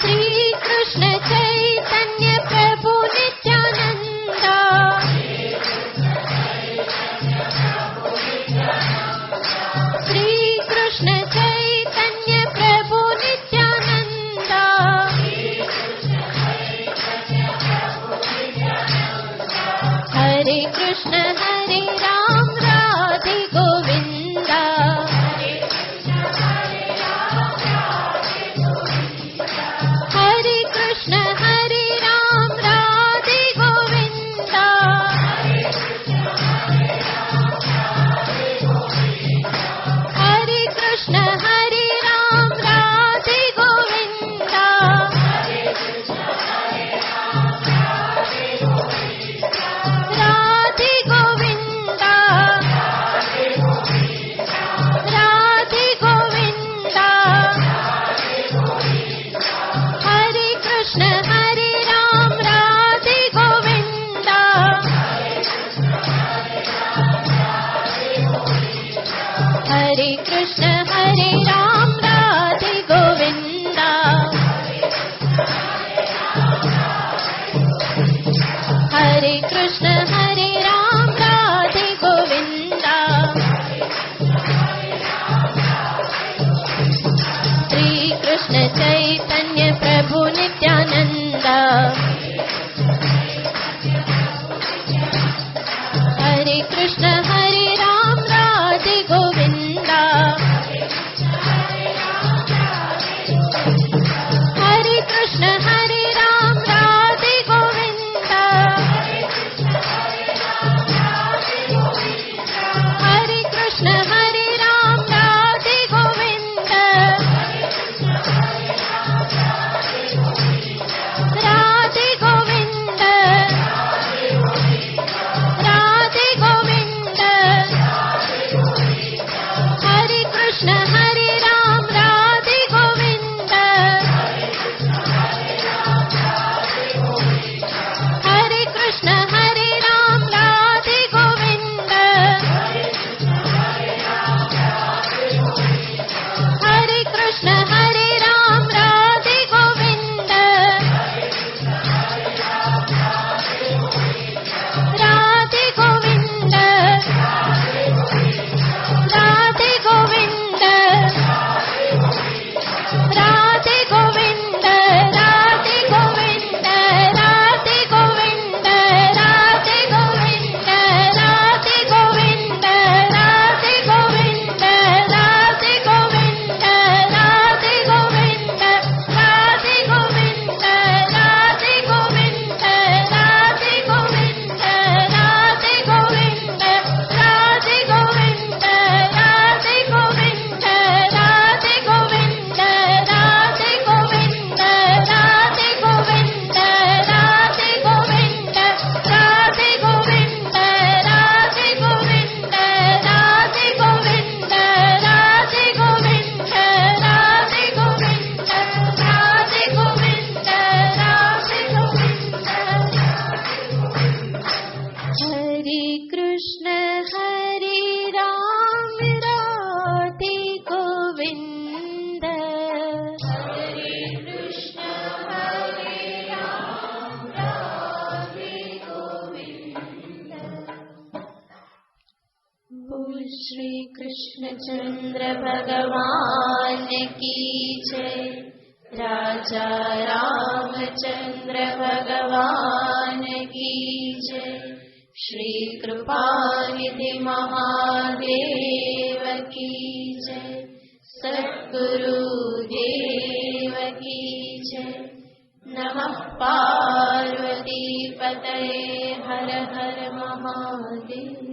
श्री कृष्ण चैतन्य प्रभु नित्यानंदा श्री कृष्ण चैतन्य प्रभु नित्यानंदा हरे कृष्ण हरे राम राधे गोविंदा हरे कृष्ण हरे राम राधे गोविंदा हरे कृष्ण हरे राम राधे गोविंदा राधे गोविंदा राधे गोविंदा हरे कृष्ण हरे राम राधे गोविंदा हरे कृष्ण हरे राम राधे गोविंदा हरे कृष्ण हरे राम राधे गोविंदा श्री कृष्ण चैतन्य प्रभु नित्यानंदा हरे कृष्ण हरे राम राधे गोविंदा हरे कृष्ण हरे राम राधे गोविंदा हरे कृष्ण हरे राम राधे गोविंदा राधे रामचंद्र भगवान की जय। राजा रामचंद्र भगवान की जय। श्री कृपानिधि महादेव की जय। सद्गुरु देव की जय। नमः पार्वती पतये हर हर महादेव।